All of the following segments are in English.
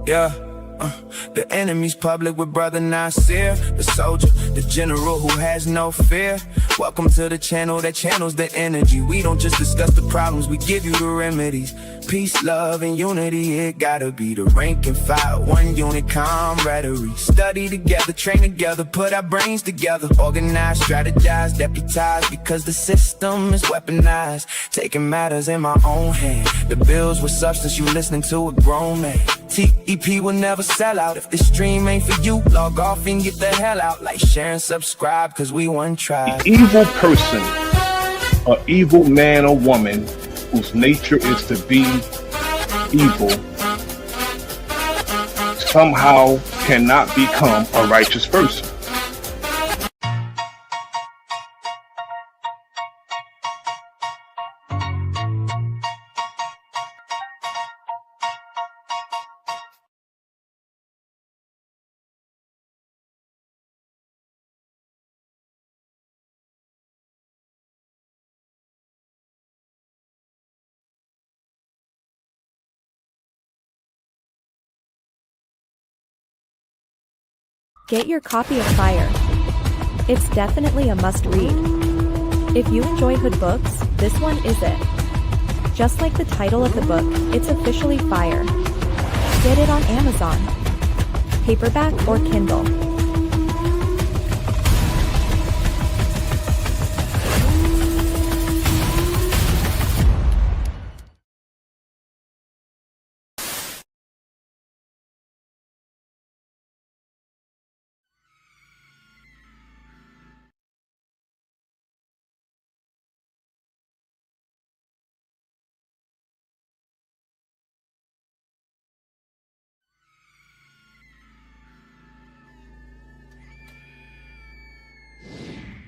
Yeah. The enemy's public with Bro.Nasir, the soldier, the general who has no fear. Welcome to the channel that channels the energy. We don't just discuss the problems, we give you the remedies. Peace, love, and unity, it gotta be the rank and file, one unit camaraderie. Study together, train together, put our brains together. Organize, strategize, deputize, because the system is weaponized. Taking matters in my own hand. The bills with substance, you listening to a grown man. TEP will never sell out. If this stream ain't for you, log off and get the hell out. Like, share, and subscribe, cause we one tribe. The evil person, or evil man or woman, whose nature is to be evil, somehow cannot become a righteous person. Get your copy of Fire. It's definitely a must-read. If you enjoy hood books, this one is it. Just like the title of the book, it's officially Fire. Get it on Amazon, paperback or Kindle.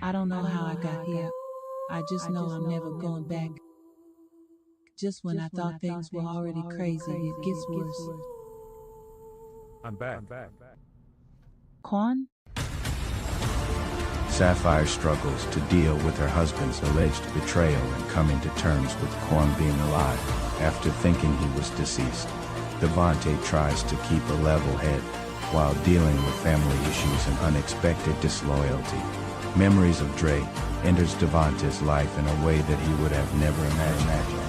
I don't know how I got here. I just know I'm never going back. Just when I thought things were already crazy, it gets worse. I'm back. Quan? Sapphire struggles to deal with her husband's alleged betrayal and coming to terms with Quan being alive after thinking he was deceased. Devante tries to keep a level head while dealing with family issues and unexpected disloyalty. Memories of Dre enters Devante's life in a way that he would have never imagined.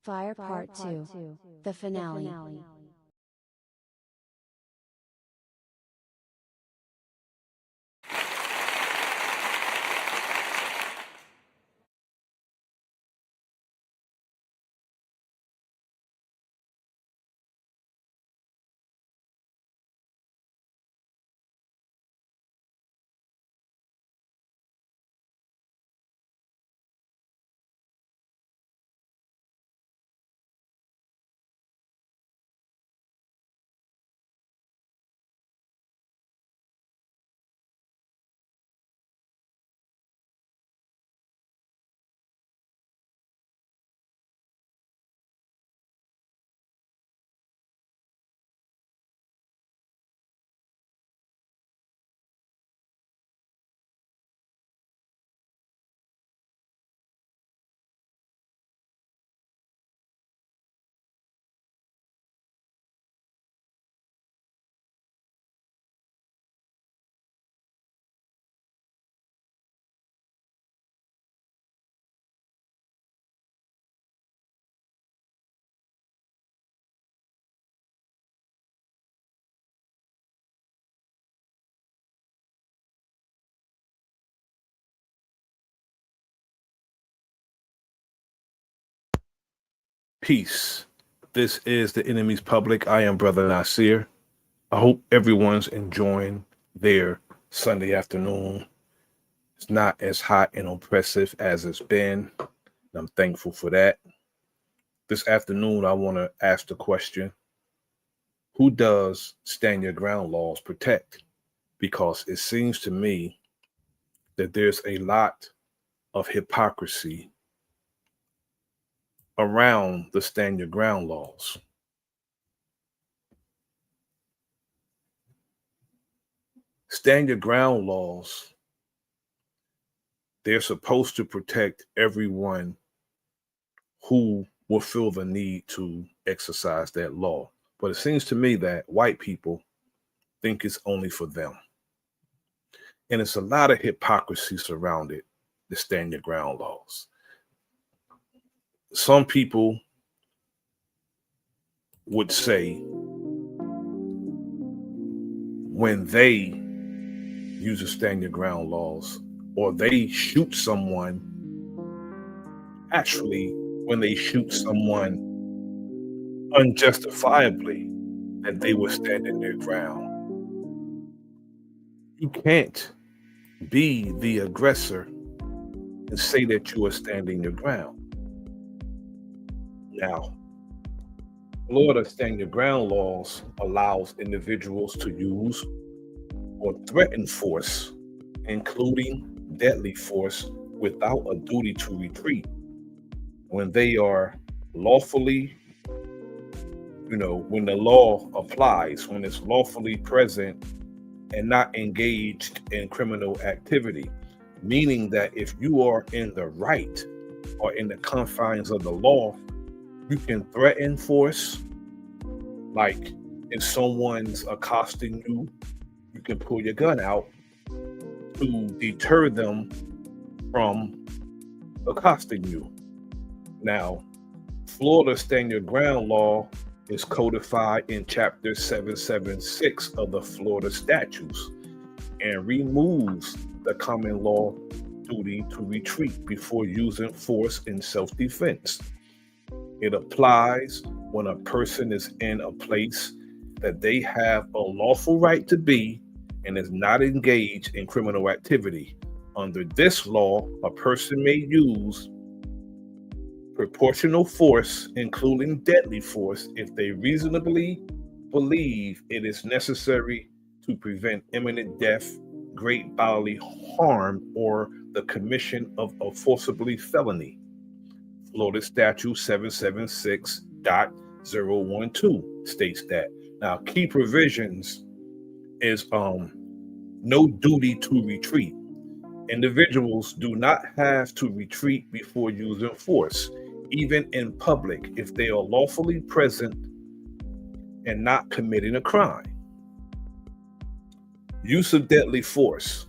Fire Part 2, the finale. Peace. This is the enemy's public. I am Bro.Nasir. I hope everyone's enjoying their Sunday afternoon. It's not as hot and oppressive as it's been. I'm thankful for that. This afternoon, I want to ask the question, who does stand your ground laws protect? Because it seems to me that there's a lot of hypocrisy around the stand your ground laws. Stand your ground laws, they're supposed to protect everyone who will feel the need to exercise that law. But it seems to me that white people think it's only for them. And it's a lot of hypocrisy surrounded the stand your ground laws. Some people would say when they use the stand your ground laws or they shoot someone, actually, when they shoot someone unjustifiably, that they were standing their ground. You can't be the aggressor and say that you are standing your ground. Now, Florida stand your ground laws allows individuals to use or threaten force, including deadly force, without a duty to retreat when they are lawfully, when the law applies, when it's lawfully present and not engaged in criminal activity. Meaning that if you are in the right or in the confines of the law, you can threaten force. Like if someone's accosting you, you can pull your gun out to deter them from accosting you. Now, Florida stand your ground law is codified in chapter 776 of the Florida statutes and removes the common law duty to retreat before using force in self-defense. It applies when a person is in a place that they have a lawful right to be and is not engaged in criminal activity. Under this law, a person may use proportional force, including deadly force, if they reasonably believe it is necessary to prevent imminent death, great bodily harm, or the commission of a forcibly felony. Florida Statute 776.012 states that. Now, key provisions is no duty to retreat. Individuals do not have to retreat before using force, even in public, if they are lawfully present and not committing a crime. Use of deadly force.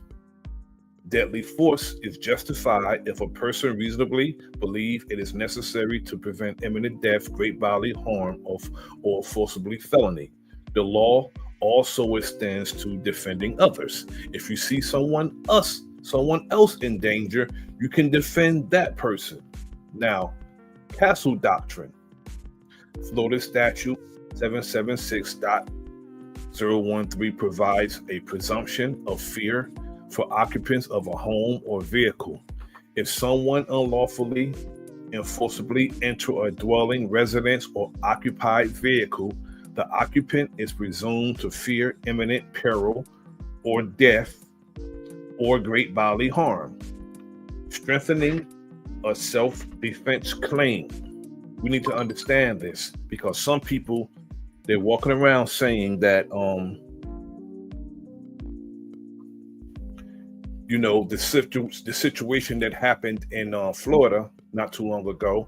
Deadly force is justified if a person reasonably believes it is necessary to prevent imminent death, great bodily harm, or forcibly felony. The law also extends to defending others. If you see someone else in danger, you can defend that person. Now, castle doctrine. Florida Statute 776.013 provides a presumption of fear for occupants of a home or vehicle. If someone unlawfully and forcibly enter a dwelling, residence, or occupied vehicle, the occupant is presumed to fear imminent peril or death or great bodily harm. Strengthening a self-defense claim. We need to understand this because some people, they're walking around saying that the situation that happened in Florida not too long ago.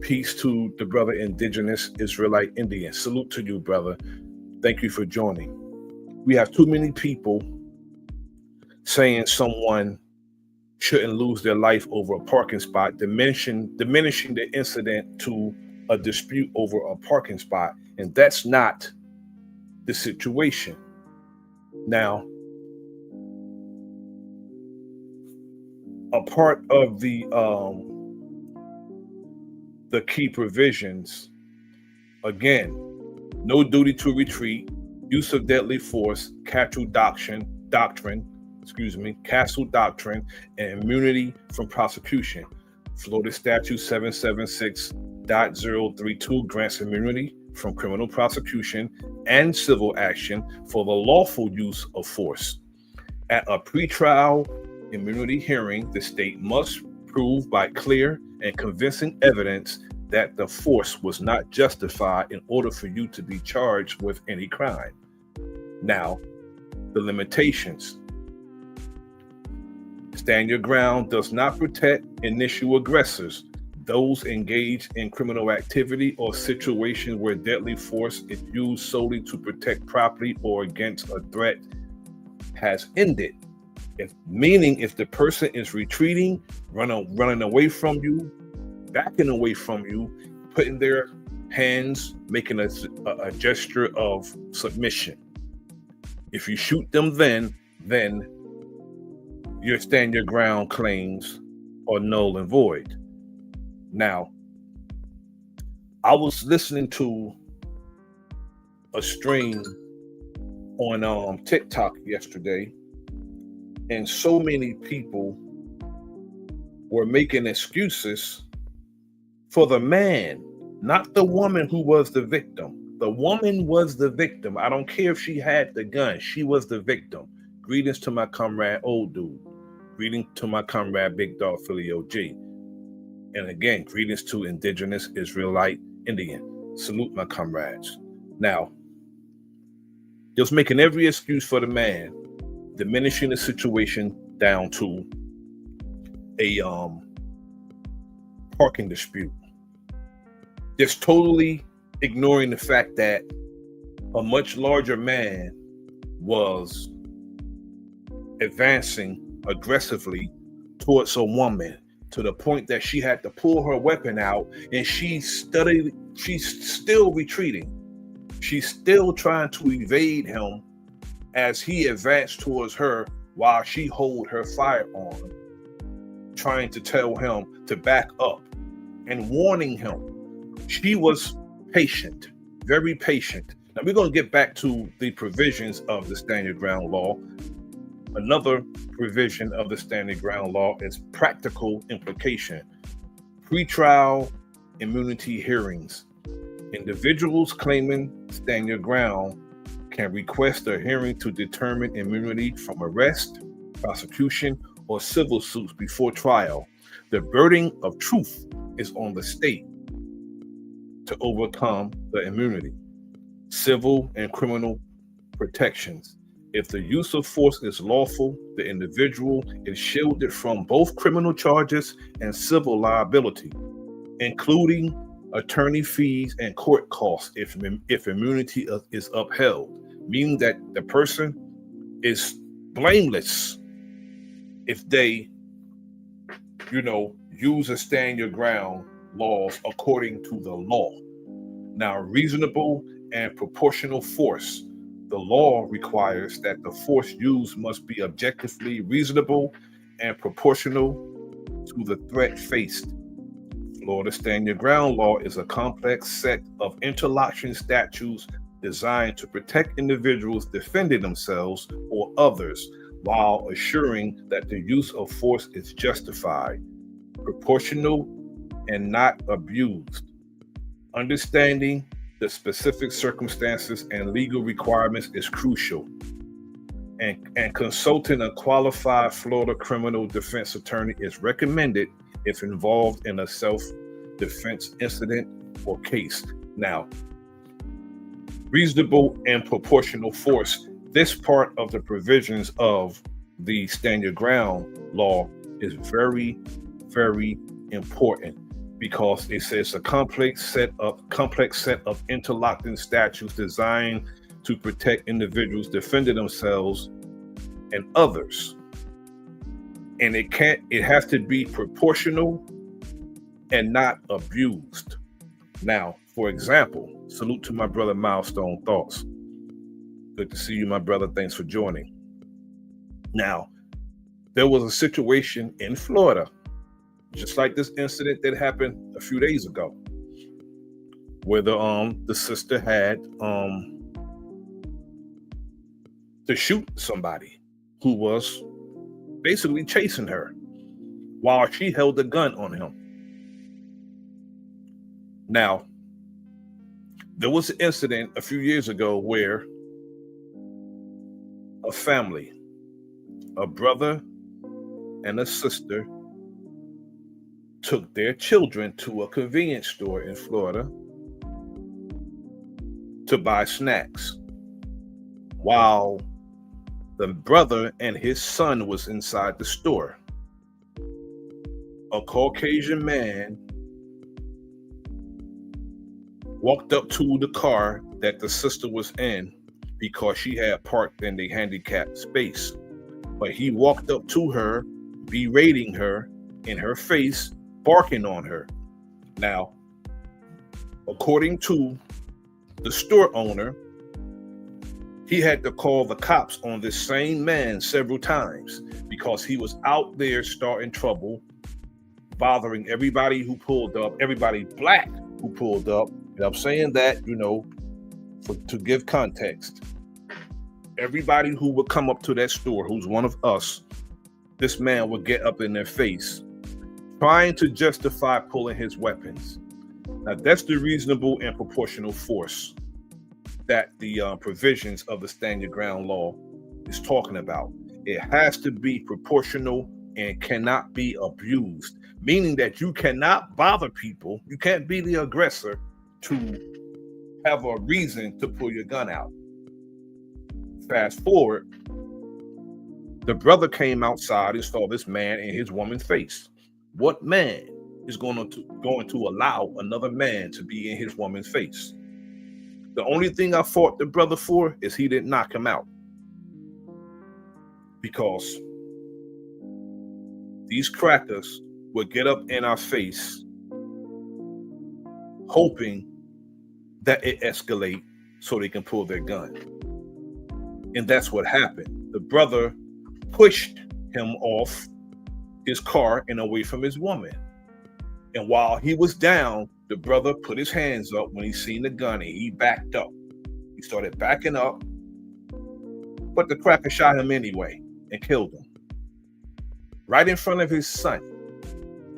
Peace to the brother indigenous Israelite Indian. Salute to you, brother. Thank you for joining. We have too many people saying someone shouldn't lose their life over a parking spot, diminishing the incident to a dispute over a parking spot. And that's not the situation. Now, a part of the key provisions, again, no duty to retreat, use of deadly force, castle doctrine, and immunity from prosecution. Florida Statute 776.032 grants immunity from criminal prosecution and civil action for the lawful use of force. At a pretrial immunity hearing, the state must prove by clear and convincing evidence that the force was not justified in order for you to be charged with any crime. Now, the limitations. Stand your ground does not protect initial aggressors, those engaged in criminal activity or situations where deadly force is used solely to protect property or against a threat has ended. If the person is retreating, running away from you, backing away from you, putting their hands, making a gesture of submission. If you shoot them then your stand your ground claims are null and void. Now, I was listening to a stream on TikTok yesterday, and so many people were making excuses for the man, not the woman who was the victim. The woman was the victim. I don't care if she had the gun. She was the victim. Greetings to my comrade, Old Dude. Greetings to my comrade, Big Dog Philly OG. And again, greetings to Indigenous Israelite Indian. Salute my comrades. Now, just making every excuse for the man, diminishing the situation down to a parking dispute. Just totally ignoring the fact that a much larger man was advancing aggressively towards a woman, to the point that she had to pull her weapon out, and she's still retreating. She's still trying to evade him as he advanced towards her while she hold her firearm, trying to tell him to back up and warning him. She was patient, very patient. Now we're going to get back to the provisions of the Stand Your Ground law. Another provision of the Stand Your Ground law is practical implication. Pretrial immunity hearings. Individuals claiming stand your ground can request a hearing to determine immunity from arrest, prosecution, or civil suits before trial. The burden of truth is on the state to overcome the immunity. Civil and criminal protections. If the use of force is lawful, the individual is shielded from both criminal charges and civil liability, including attorney fees and court costs if immunity is upheld, meaning that the person is blameless if they, use a stand your ground laws according to the law. Now, reasonable and proportional force. The law requires that the force used must be objectively reasonable and proportional to the threat faced. Florida Stand Your Ground law is a complex set of interlocking statutes designed to protect individuals defending themselves or others while assuring that the use of force is justified, proportional, and not abused. Understanding the specific circumstances and legal requirements is crucial, and consulting a qualified Florida criminal defense attorney is recommended if involved in a self-defense incident or case. Now, reasonable and proportional force. This part of the provisions of the Stand Your Ground law is very, very important, because it says a complex set of interlocking statutes designed to protect individuals defending themselves and others. And it has to be proportional and not abused. Now, for example, salute to my brother Milestone Thoughts. Good to see you, my brother. Thanks for joining. Now, there was a situation in Florida, just like this incident that happened a few days ago, where the sister had to shoot somebody who was basically chasing her while she held a gun on him. Now, there was an incident a few years ago where a family, a brother and a sister, took their children to a convenience store in Florida to buy snacks, while the brother and his son was inside the store. A Caucasian man walked up to the car that the sister was in because she had parked in the handicapped space. But he walked up to her, berating her in her face, barking on her. Now, according to the store owner, he had to call the cops on this same man several times because he was out there starting trouble, bothering everybody who pulled up, everybody black who pulled up. And I'm saying that, to give context. Everybody who would come up to that store, who's one of us, this man would get up in their face, trying to justify pulling his weapons. Now, that's the reasonable and proportional force that the provisions of the Stand Your Ground law is talking about. It has to be proportional and cannot be abused, meaning that you cannot bother people. You can't be the aggressor to have a reason to pull your gun out. Fast forward, the brother came outside and saw this man in his woman's face. What man is going to allow another man to be in his woman's face? The only thing I fought the brother for is he didn't knock him out. Because these crackers would get up in our face hoping that it escalate so they can pull their gun. And that's what happened. The brother pushed him off his car and away from his woman. And while he was down, the brother put his hands up when he seen the gun and he backed up. He started backing up, but the cracker shot him anyway and killed him. Right in front of his son.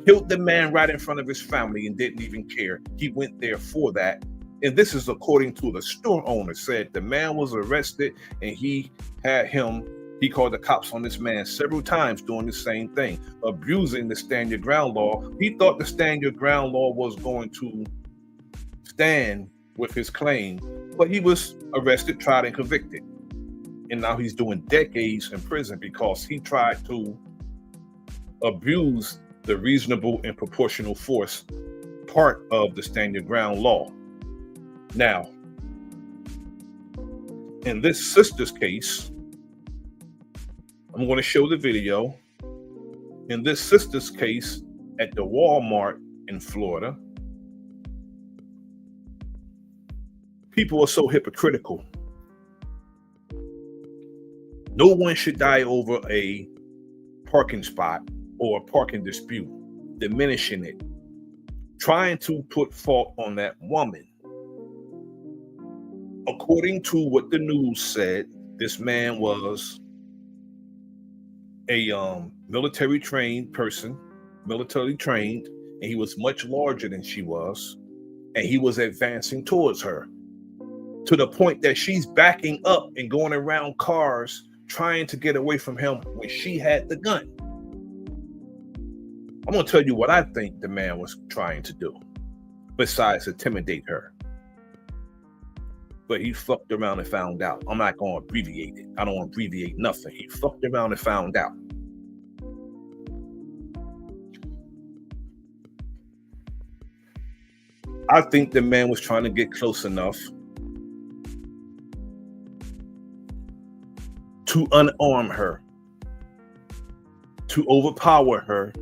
Killed the man right in front of his family and didn't even care. He went there for that. And this is according to the store owner, said the man was arrested and he called the cops on this man several times doing the same thing, abusing the Stand Your Ground law. He thought the Stand Your Ground law was going to stand with his claim, but he was arrested, tried, and convicted. And now he's doing decades in prison because he tried to abuse the reasonable and proportional force part of the Stand Your Ground law. Now, in this sister's case, I'm going to show the video. In this sister's case at the Walmart in Florida, people are so hypocritical. No one should die over a parking spot or a parking dispute, diminishing it, trying to put fault on that woman. According to what the news said, this man was a military trained person, militarily trained, and he was much larger than she was, and he was advancing towards her to the point that she's backing up and going around cars trying to get away from him when she had the gun. I'm going to tell you what I think the man was trying to do besides intimidate her. But he fucked around and found out. I'm not going to abbreviate it. I don't want to abbreviate nothing. He fucked around and found out. I think the man was trying to get close enough to unarm her, to overpower her,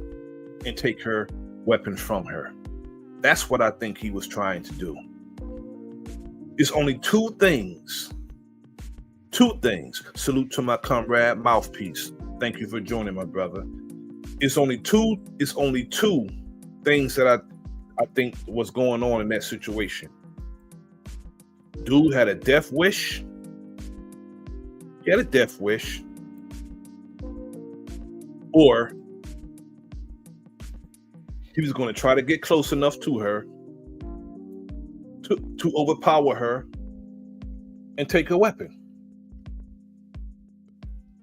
and take her weapons from her. That's what I think he was trying to do. It's only two things. Salute to my comrade Mouthpiece. Thank you for joining, my brother. It's only two things that I think was going on in that situation. Dude had a death wish. He had a death wish. Or he was going to try to get close enough to her to overpower her and take her weapon.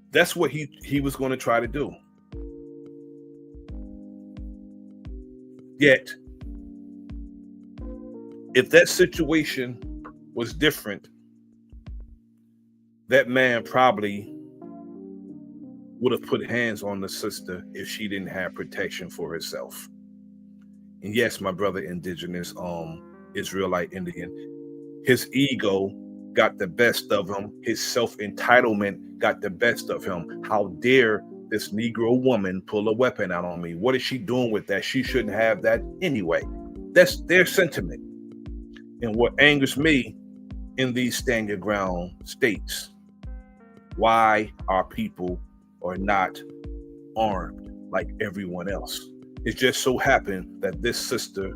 That's what he was going to try to do. Yet, if that situation was different, that man probably would have put hands on the sister if she didn't have protection for herself. And yes, my brother Indigenous, Israelite Indian. His ego got the best of him. His self-entitlement got the best of him. How dare this Negro woman pull a weapon out on me? What is she doing with that? She shouldn't have that anyway. That's their sentiment. And what angers me in these stand your ground states, why our people are not armed like everyone else. It just so happened that this sister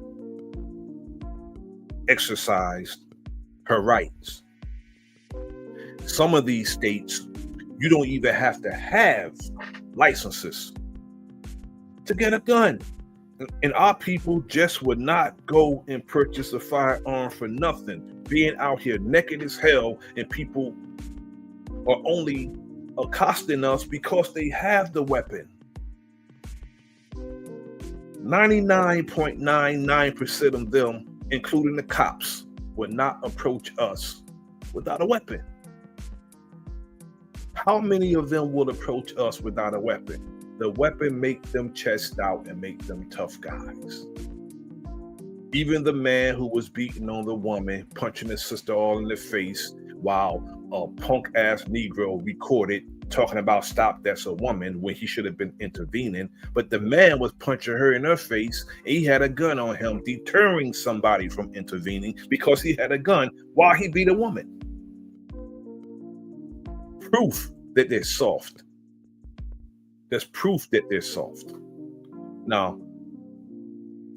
exercised her rights. Some of these states, you don't even have to have licenses to get a gun. And our people just would not go and purchase a firearm for nothing, being out here naked as hell, and people are only accosting us because they have the weapon. 99.99% of them, including the cops, would not approach us without a weapon. How many of them will approach us without a weapon? The weapon make them chest out and make them tough guys. Even the man who was beating on the woman, punching his sister all in the face, while a punk ass Negro recorded talking about stop, that's a woman, when he should have been intervening. But the man was punching her in her face, and he had a gun on him, deterring somebody from intervening because he had a gun while he beat a woman. Proof that they're soft. There's proof that they're soft. Now,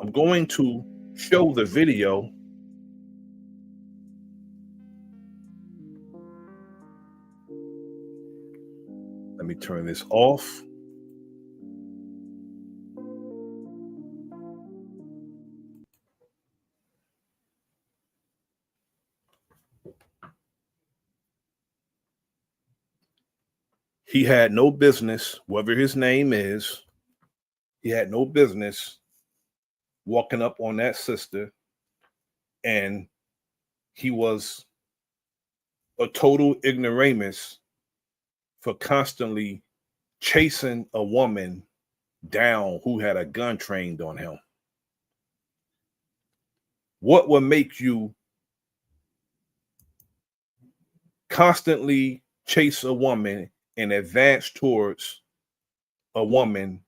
I'm going to show the video. Let me turn this off. He had no business, whatever his name is, he had no business walking up on that sister, and he was a total ignoramus for constantly chasing a woman down who had a gun trained on him. What will make you constantly chase a woman and advance towards a woman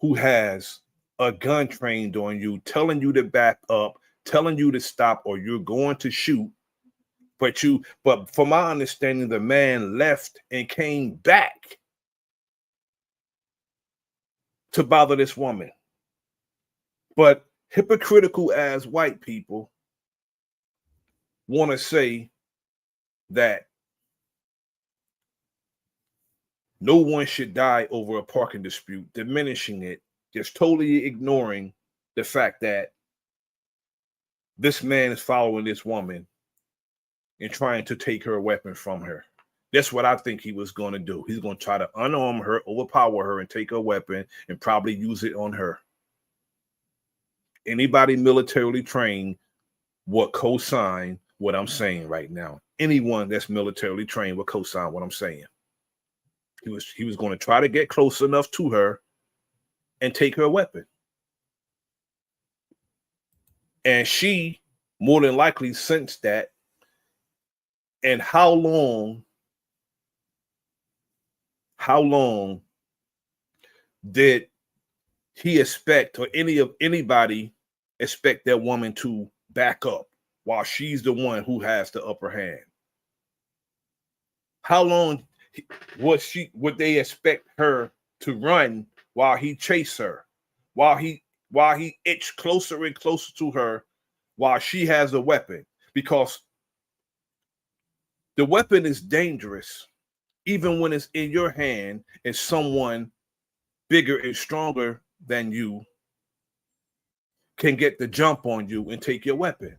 who has a gun trained on you, telling you to back up, telling you to stop, or you're going to shoot? But from my understanding, the man left and came back to bother this woman. But hypocritical as white people want to say that no one should die over a parking dispute, diminishing it, just totally ignoring the fact that this man is following this woman and trying to take her weapon from her. That's what I think he was going to do. He's going to try to unarm her, overpower her, and take her weapon and probably use it on her. Anybody militarily trained would co-sign what I'm saying right now. Anyone that's militarily trained would co-sign what I'm saying. He was going to try to get close enough to her and take her weapon. And she more than likely sensed that. And how long did he expect, or anybody expect that woman to back up while she's the one who has the upper hand? How long would they expect her to run while he chased her, while he itched closer and closer to her while she has a weapon? Because the weapon is dangerous even when it's in your hand and someone bigger and stronger than you can get the jump on you and take your weapon.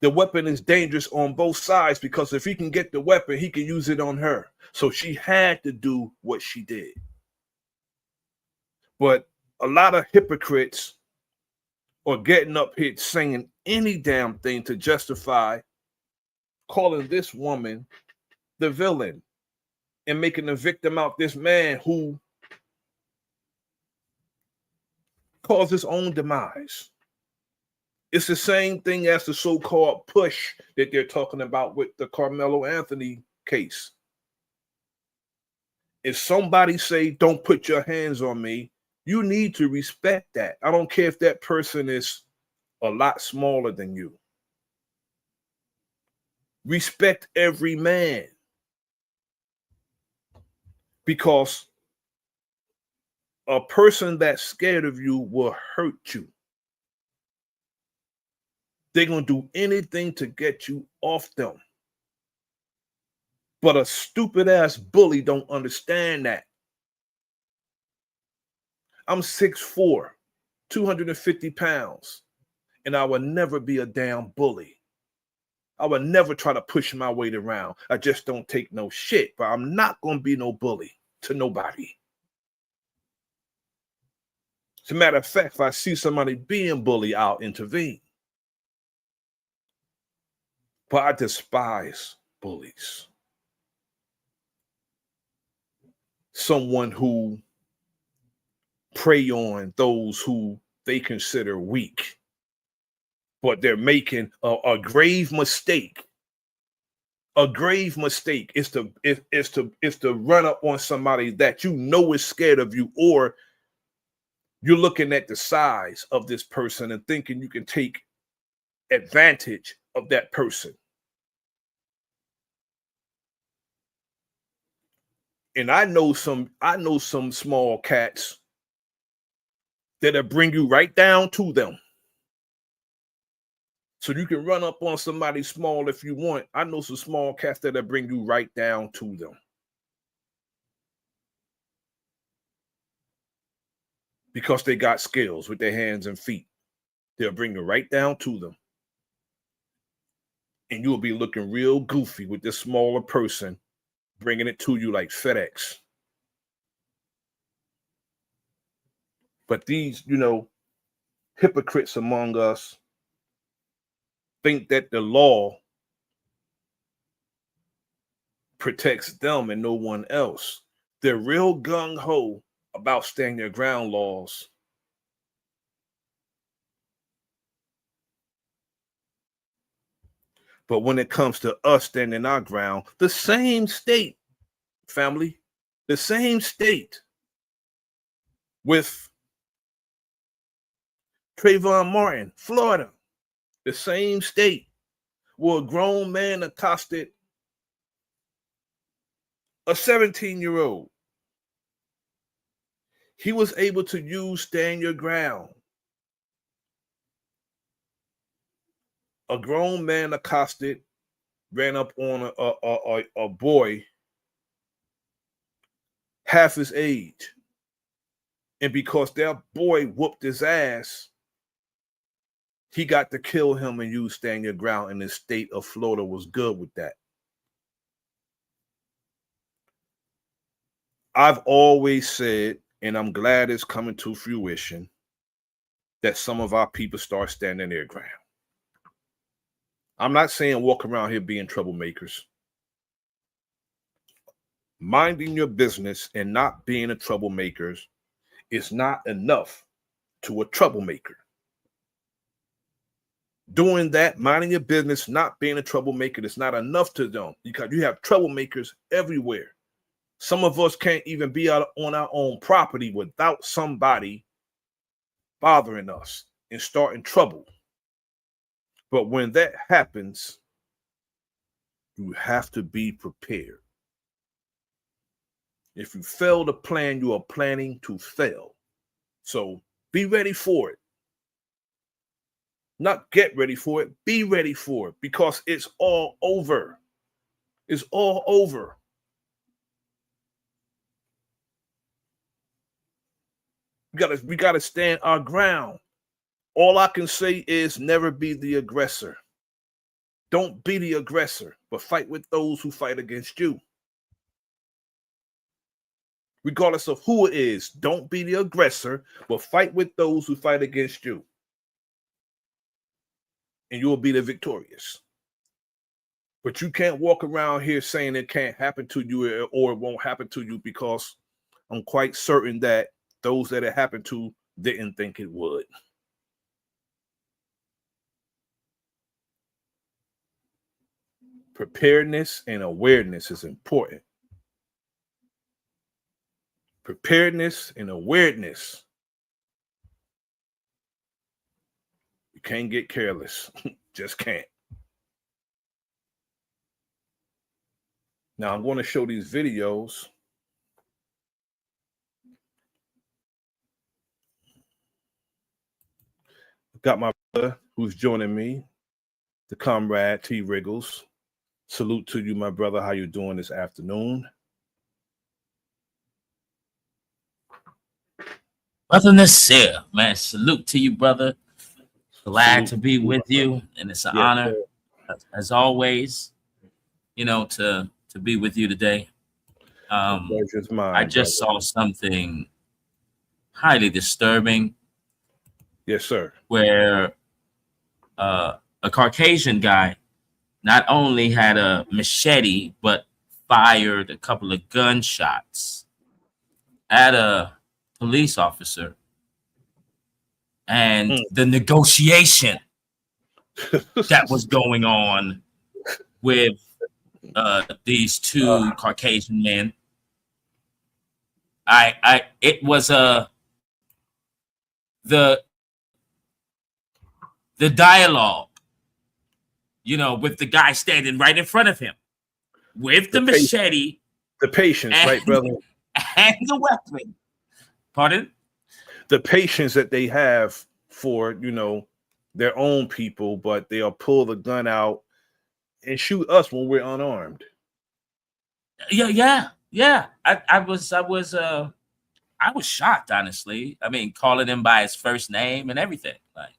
The weapon is dangerous on both sides, because if he can get the weapon, he can use it on her. So she had to do what she did. But a lot of hypocrites are getting up here saying any damn thing to justify calling this woman the villain and making the victim out this man who caused his own demise. It's the same thing as the so-called push that they're talking about with the Carmelo Anthony case. If somebody say, don't put your hands on me, you need to respect that. I don't care if that person is a lot smaller than you. Respect every man. Because a person that's scared of you will hurt you. They're going to do anything to get you off them. But a stupid ass bully don't understand that. I'm 6'4", 250 pounds, and I will never be a damn bully. I would never try to push my weight around. I just don't take no shit, but I'm not going to be no bully to nobody. As a matter of fact, if I see somebody being bullied, I'll intervene. But I despise bullies. Someone who prey on those who they consider weak, but they're making a grave mistake. A grave mistake is to run up on somebody that you know is scared of you, or you're looking at the size of this person and thinking you can take advantage of that person. And I know some small cats that'll bring you right down to them. So you can run up on somebody small if you want. I know some small cats that'll bring you right down to them. Because they got skills with their hands and feet. They'll bring you right down to them. And you'll be looking real goofy with this smaller person bringing it to you like FedEx. But these, hypocrites among us think that the law protects them and no one else. They're real gung-ho about stand your ground laws. But when it comes to us standing our ground, the same state, family, the same state with Trayvon Martin, Florida, the same state where a grown man accosted a 17-year-old. He was able to use stand your ground. A grown man accosted, ran up on a boy half his age. And because that boy whooped his ass, he got to kill him and use stand your ground, and the state of Florida was good with that. I've always said, and I'm glad it's coming to fruition, that some of our people start standing their ground. I'm not saying walk around here being troublemakers. Minding your business and not being a troublemaker is not enough to a troublemaker. Doing that, minding your business, not being a troublemaker, is not enough to them, because you have troublemakers everywhere. Some of us can't even be out on our own property without somebody bothering us and starting trouble. But when that happens, you have to be prepared. If you fail to plan, you are planning to fail. So be ready for it. Not get ready for it, be ready for it, because it's all over. It's all over. We gotta stand our ground. All I can say is never be the aggressor. Don't be the aggressor, but fight with those who fight against you. Regardless of who it is, don't be the aggressor, but fight with those who fight against you. And you will be the victorious. But you can't walk around here saying it can't happen to you or it won't happen to you, because I'm quite certain that those that it happened to didn't think it would. Preparedness and awareness is important. Preparedness and awareness. You can't get careless. Just can't. Now I'm going to show these videos. Got my brother who's joining me, the comrade T. Wriggles. Salute to you, my brother. How you doing this afternoon? Bro.Nasir, man, salute to you, brother. Glad Salute to be with you, and it's an honor, as always, to be with you today. Pleasure's mine, I just saw something highly disturbing. Yes, sir. Where a Caucasian guy not only had a machete, but fired a couple of gunshots at a police officer. And the negotiation that was going on with these two Caucasian men, it was the dialogue, with the guy standing right in front of him with the machete, the patience, right, brother, and the weapon. Pardon? The patience that they have for their own people, but they'll pull the gun out and shoot us when we're unarmed. Yeah. I was shocked, honestly. I mean, calling him by his first name and everything. Like,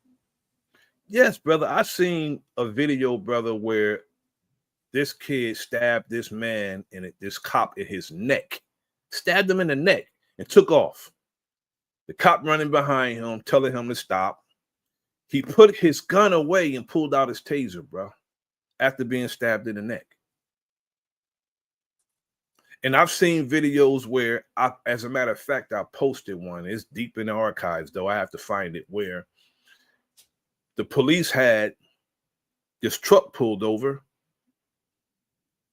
yes, brother. I seen a video, brother, where this kid stabbed this man and this cop in his neck, stabbed him in the neck and took off. The cop running behind him, telling him to stop. He put his gun away and pulled out his taser, bro, after being stabbed in the neck. And I've seen videos where, as a matter of fact, I posted one. It's deep in the archives, though. I have to find it, where the police had this truck pulled over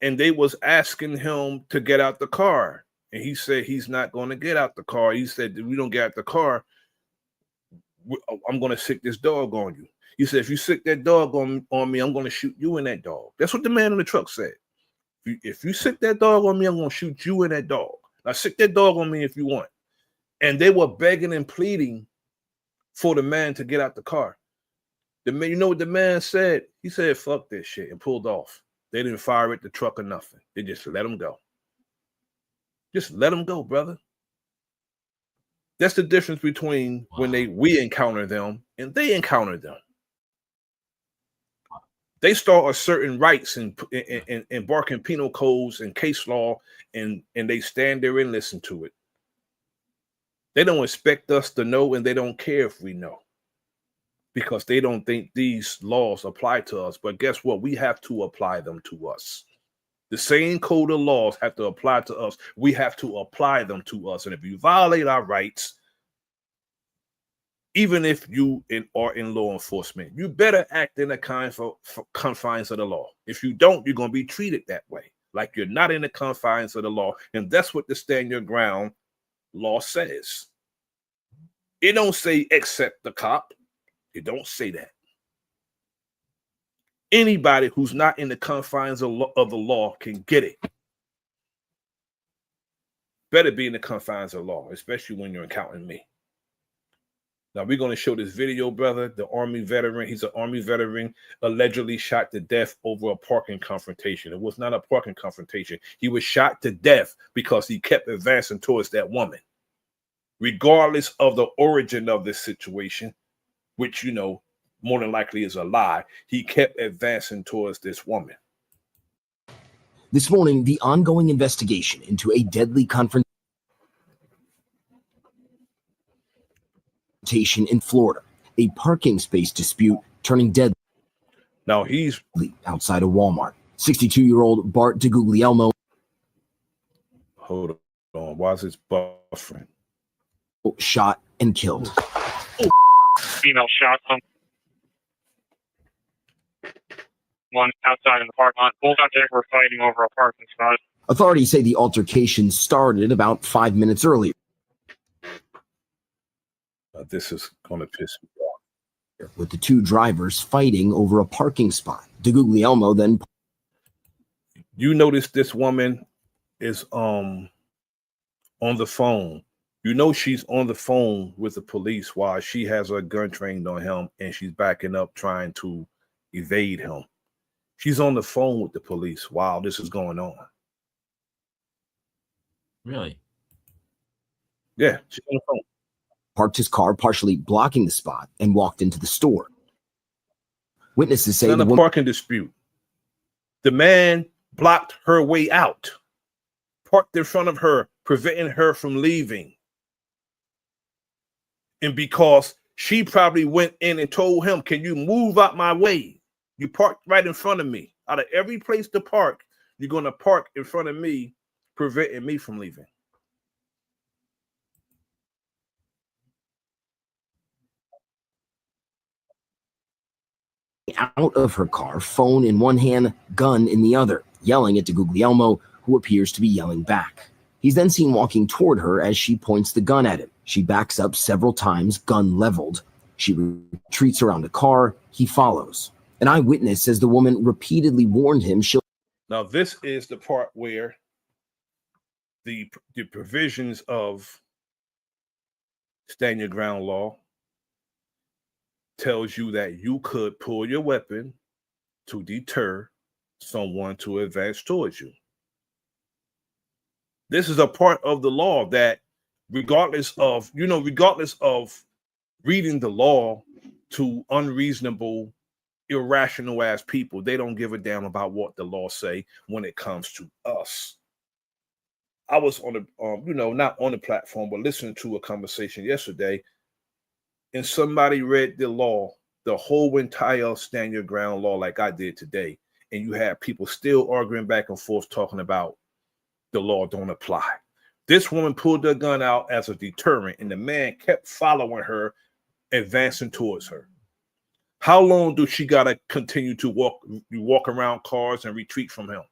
and they was asking him to get out the car. And he said he's not going to get out the car. He said, if we don't get out the car, I'm going to sick this dog on you. He said, if you sick that dog on me, I'm going to shoot you and that dog. That's what the man in the truck said. If you sick that dog on me, I'm going to shoot you and that dog. Now, sick that dog on me if you want. And they were begging and pleading for the man to get out the car. The man, you know what the man said? He said, fuck this shit, and pulled off. They didn't fire at the truck or nothing. They just let him go. Just let him go, brother. That's the difference between when we encounter them and they encounter them. They start asserting rights and barking penal codes and case law, and they stand there and listen to it. They don't expect us to know, and they don't care if we know, because they don't think these laws apply to us. But guess what? We have to apply them to us. The same code of laws have to apply to us. We have to apply them to us. And if you violate our rights, even if you are in law enforcement, you better act in the confines of the law. If you don't, you're going to be treated that way, like you're not in the confines of the law. And that's what the stand your ground law says. It don't say accept the cop. It don't say that. Anybody who's not in the confines of the law can get it. Better be in the confines of law, especially when you're encountering me. Now, we're going to show this video, brother. The Army veteran, he's an Army veteran, allegedly shot to death over a parking confrontation. It was not a parking confrontation. He was shot to death because he kept advancing towards that woman. Regardless of the origin of this situation, which, more than likely is a lie, he kept advancing towards this woman. This morning, the ongoing investigation into a deadly confrontation in Florida, a parking space dispute turning deadly. Now he's outside of Walmart. 62-year-old Bart DeGuglielmo. Hold on. Why is this buffering? Shot and killed. Female shot. one outside in the parking lot. Both out there were fighting over a parking spot. Authorities say the altercation started about 5 minutes earlier, This is going to piss me off. with the two drivers fighting over a parking spot. DeGuglielmo then You notice this woman is on the phone. You know she's on the phone with the police while she has her gun trained on him and she's backing up trying to evade him. She's on the phone with the police while this is going on. Really? Yeah, she's on the phone. parked his car, partially blocking the spot, and walked into the store. Witnesses say It's the not a woman parking dispute. The man blocked her way out, parked in front of her, preventing her from leaving. And because she probably went in and told him, "Can you move out my way? You parked right in front of me. Out of every place to park, you're going to park in front of me, preventing me from leaving." out of her car, phone in one hand, gun in the other, yelling at DeGuglielmo, who appears to be yelling back. He's then seen walking toward her as she points the gun at him. She backs up several times, gun leveled. She retreats around the car. He follows. An eyewitness says the woman repeatedly warned him she'll. Now, this is the part where the provisions of stand your ground law tells you that you could pull your weapon to deter someone to advance towards you. This is a part of the law that regardless of reading the law to unreasonable, irrational ass people, they don't give a damn about what the law say when it comes to us. I was on the, not on the platform, but listening to a conversation yesterday, and somebody read the law, the whole entire stand your ground law, like I did today, and you have people still arguing back and forth talking about the law don't apply. This woman pulled her gun out as a deterrent, and the man kept following her, advancing towards her. How long do she gotta continue to walk around cars and retreat from him?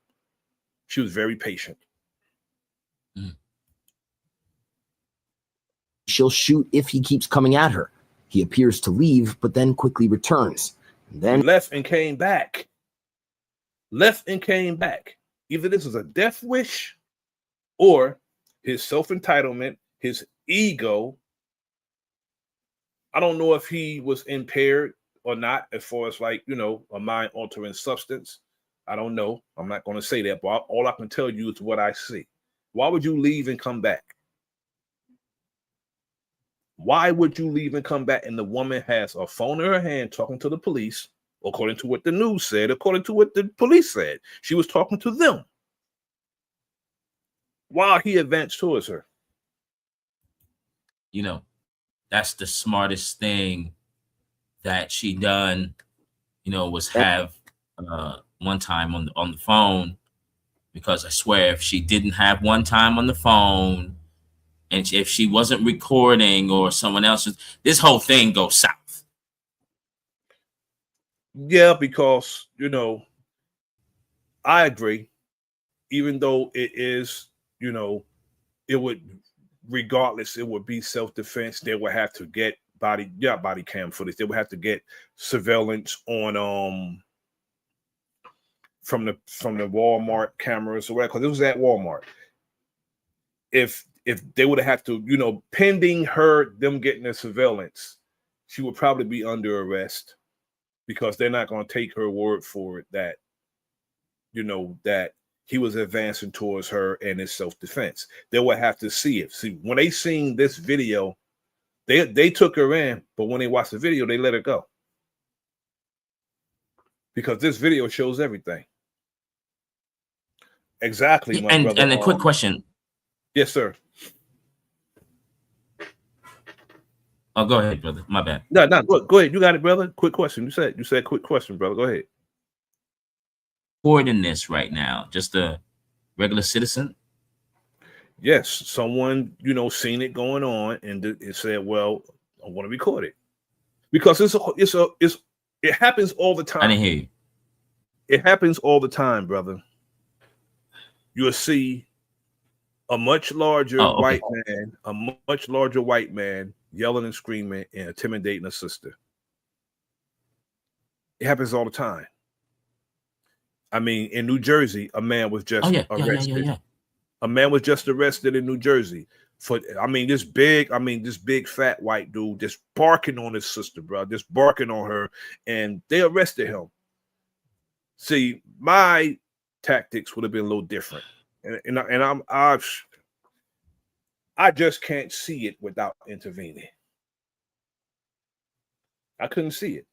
She was very patient. She'll shoot if he keeps coming at her. He appears to leave, but then quickly returns. Then left and came back. Left and came back. Either this is a death wish or his self-entitlement, his ego. I don't know if he was impaired or not as far as a mind-altering substance. I don't know. I'm not going to say that, but all I can tell you is what I see. Why would you leave and come back? Why would you leave and come back? And the woman has a phone in her hand talking to the police, according to what the news said, according to what the police said. She was talking to them while he advanced towards her. That's the smartest thing that she done, was have one time on the phone, because I swear if she didn't have one time on the phone, and if she wasn't recording or someone else, this whole thing goes south. Yeah, because, I agree. Even though it is, it would, regardless, it would be self-defense. They would have to get body cam footage. They would have to get surveillance on from the Walmart cameras or whatever, because it was at Walmart. If they would have had to, pending them getting the surveillance, she would probably be under arrest, because they're not going to take her word for it that, that he was advancing towards her and it's self-defense. They would have to see it. See, when they seen this video, they took her in, but when they watched the video, they let her go. Because this video shows everything. Exactly, my brother. And a quick question. Yes, sir. Oh, go ahead, brother. My bad. No, go ahead. You got it, brother. Quick question. You said quick question, brother. Go ahead. Recording this right now, just a regular citizen? Yes, someone seen it going on and said, "Well, I want to record it," because it happens all the time. I didn't hear you. It happens all the time, brother. You'll see a much larger Oh, okay. white man, much larger white man yelling and screaming and intimidating a sister. It happens all the time. I mean, in New Jersey, a man was Oh just yeah, yeah, yeah, yeah, arrested. yeah. A man was just arrested in New Jersey for, this big fat white dude just barking on his sister, bro, just barking on her, and they arrested him. See, my tactics would have been a little different, and I just can't see it without intervening. I couldn't see it,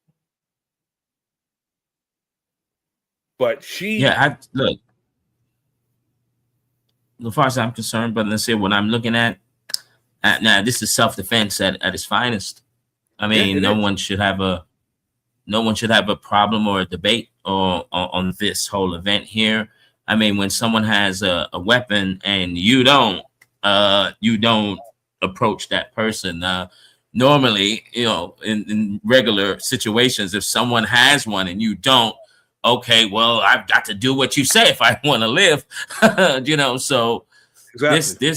but Yeah, she, I look. As far as I'm concerned, but let's say what I'm looking at now, this is self-defense at its finest. I yeah, mean, it is no one should have a problem or a debate on this whole event here. I mean, when someone has a weapon and you don't approach that person. Normally, in regular situations, if someone has one and you don't, okay, well, I've got to do what you say if I want to live. So exactly.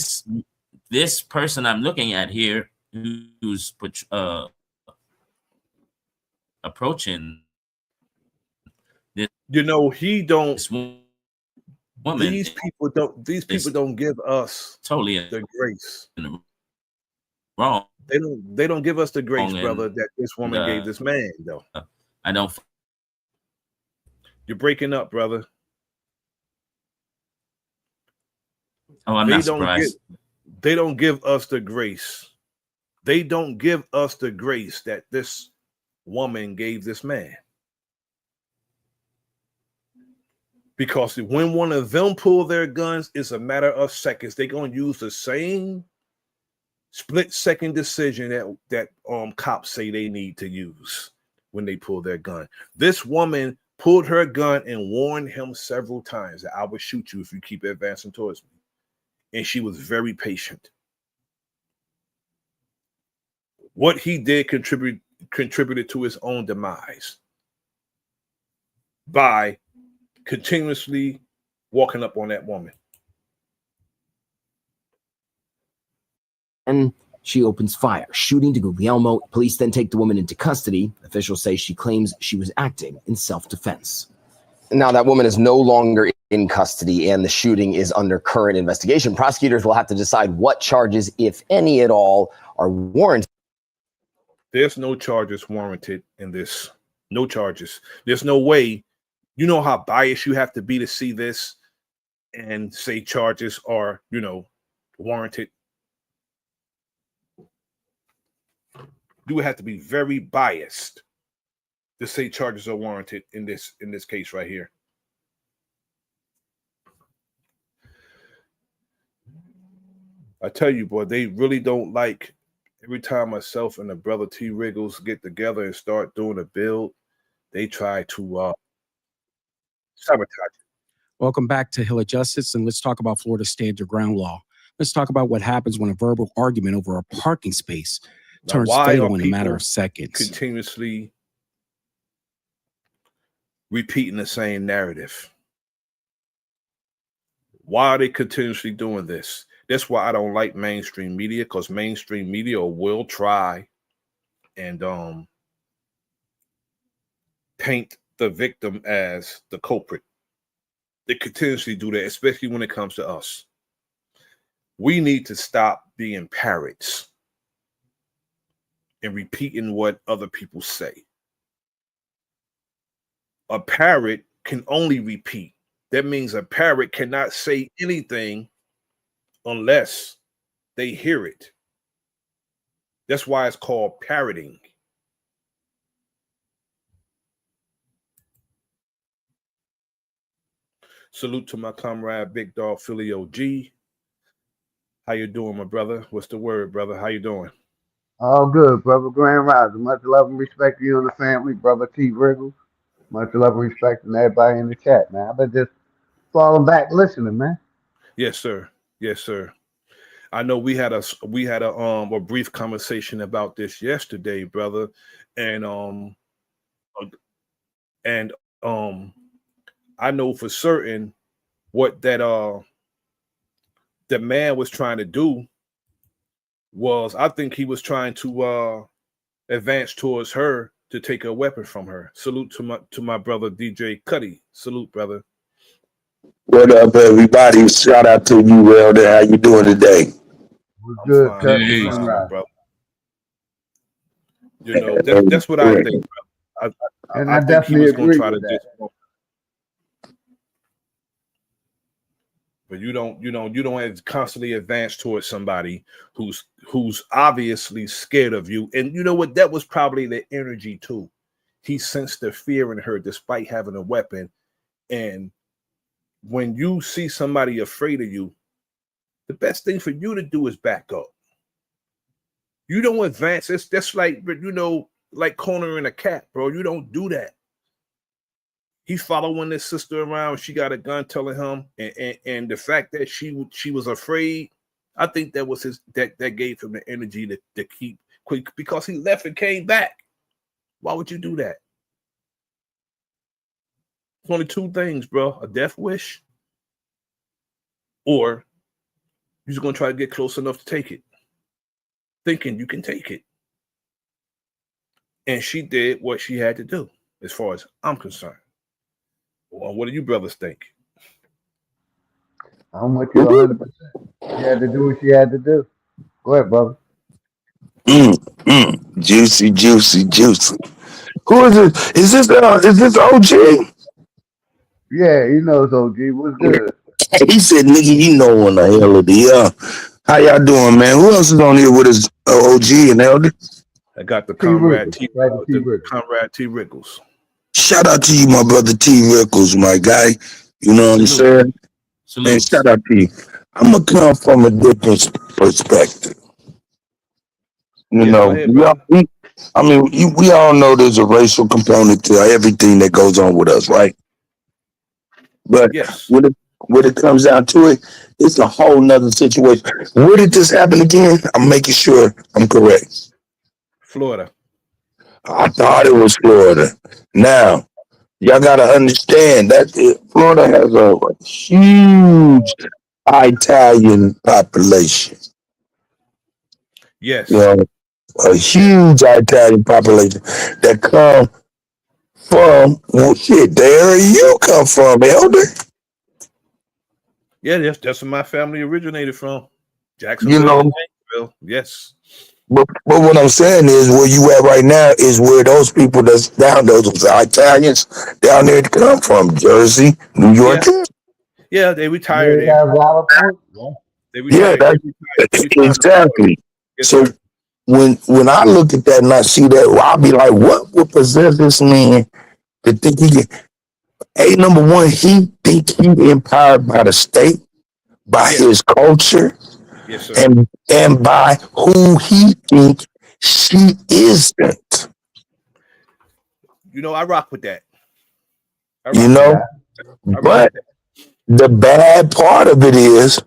this person I'm looking at here who's approaching this He don't. woman These people don't. These people is don't give us totally in the grace. the wrong. They don't give us the grace, brother, And that this woman gave this man, though. I don't. You're breaking up, brother. Oh, I'm They not don't give surprised. they don't give us the grace. They don't give us the grace that this woman gave this man. Because when one of them pull their guns, it's a matter of seconds. They're gonna use the same split-second decision that cops say they need to use when they pull their gun. This woman pulled her gun and warned him several times that I will shoot you if you keep advancing towards me. And she was very patient. What he did contributed to his own demise by continuously walking up on that woman. And she opens fire, shooting to Guglielmo. Police then take the woman into custody. Officials say she claims she was acting in self-defense. Now that woman is no longer in custody and the shooting is under current investigation. Prosecutors will have to decide what charges, if any at all, are warranted. There's no charges warranted in this. No charges. There's no way. You know how biased you have to be to see this and say charges are, warranted. You would have to be very biased to say charges are warranted in this case right here. I tell you, boy, they really don't like. Every time myself and the brother T. Wriggles get together and start doing a build, they try to sabotage it. Welcome back to Hill of Justice, and let's talk about Florida's stand your ground law. Let's talk about what happens when a verbal argument over a parking space turns fatal in a matter of seconds. Continuously repeating the same narrative. Why are they continuously doing this? That's why I don't like mainstream media, because mainstream media will try and paint the victim as the culprit. They continuously do that, especially when it comes to us. We need to stop being parrots and repeating what other people say. A parrot can only repeat. That means a parrot cannot say anything unless they hear it. That's why it's called parroting. Salute to my comrade, Big Dog Philly OG. How you doing, my brother? What's the word, brother? How you doing? All good, brother. Grand Rising. Much love and respect to you and the family, brother T. Wriggles. Much love and respect to everybody in the chat, man. I've been just falling back listening, man. Yes, sir. Yes, sir. I know we had a brief conversation about this yesterday, brother, and I know for certain what that the man was trying to do was, I think he was trying to advance towards her to take a weapon from her. Salute to my brother DJ Cuddy. Salute, brother. What up, everybody? Shout out to you, Elder. How you doing today? We're I'm good, fine. Cut. I'm Grand fine, my Rising. brother. You know, that's what I think, bro. And I I think he definitely was gonna agree try to with that. just, but you don't constantly advance towards somebody who's obviously scared of you. And you know what? That was probably the energy too. He sensed the fear in her despite having a weapon. And when you see somebody afraid of you, the best thing for you to do is back up. You don't advance. It's just like, like cornering a cat, bro. You don't do that. He following this sister around. She got a gun, telling him, and the fact that she was afraid, I think that was that gave him the energy to keep quick, because he left and came back. Why would you do that? It's only two things, bro: a death wish, or you're just gonna try to get close enough to take it, thinking you can take it. And she did what she had to do, as far as I'm concerned. Well, what do you brothers think? I'm with you 100%. She had to do what she had to do. Go ahead, brother. Juicy, juicy, juicy. Who is it? Is this OG? Yeah, he knows OG. What's good? He said, nigga, you know when the hell it is. How y'all doing, man? Who else is on here with us? OG and Elder? I got the T. comrade Riggles. T. Right to T. The Riggles. comrade T. Riggles. Shout out to you, my brother T. Rickles, my guy. You know what I'm Salute. saying? Man, Salutes. shout out to you. I'm going to come from a different perspective. You Yeah, go know, ahead, brother. we all know there's a racial component to everything that goes on with us, right? But Yes, when it comes down to it, it's a whole nother situation. Where did this happen again? I'm making sure I'm correct. Florida. I thought it was Florida. Now, y'all got to understand that Florida has a huge Italian population. You Yes. know, a huge Italian population that come from, well, shit, the area you come from, Elder. Yeah, that's where my family originated from. You Jacksonville and know, Waynesville. Yes. but what I'm saying is where you at right now is where those people that's down, those Italians down there come from, Jersey, New York. Yeah. Yeah, they retired You there. got a valid point. Yeah. They Yeah, retired. that's They retired in Florida. exactly. Yes, So sir. when I look at that and I see that, well, I'll be like, what would possess this man to think he can? Hey, number one, he think he empowered by the state, by Yes. his culture, Yes, sir. and by who he think she isn't. I rock with that. I You rock with know, Yeah. that. I rock but with that. the bad part of it is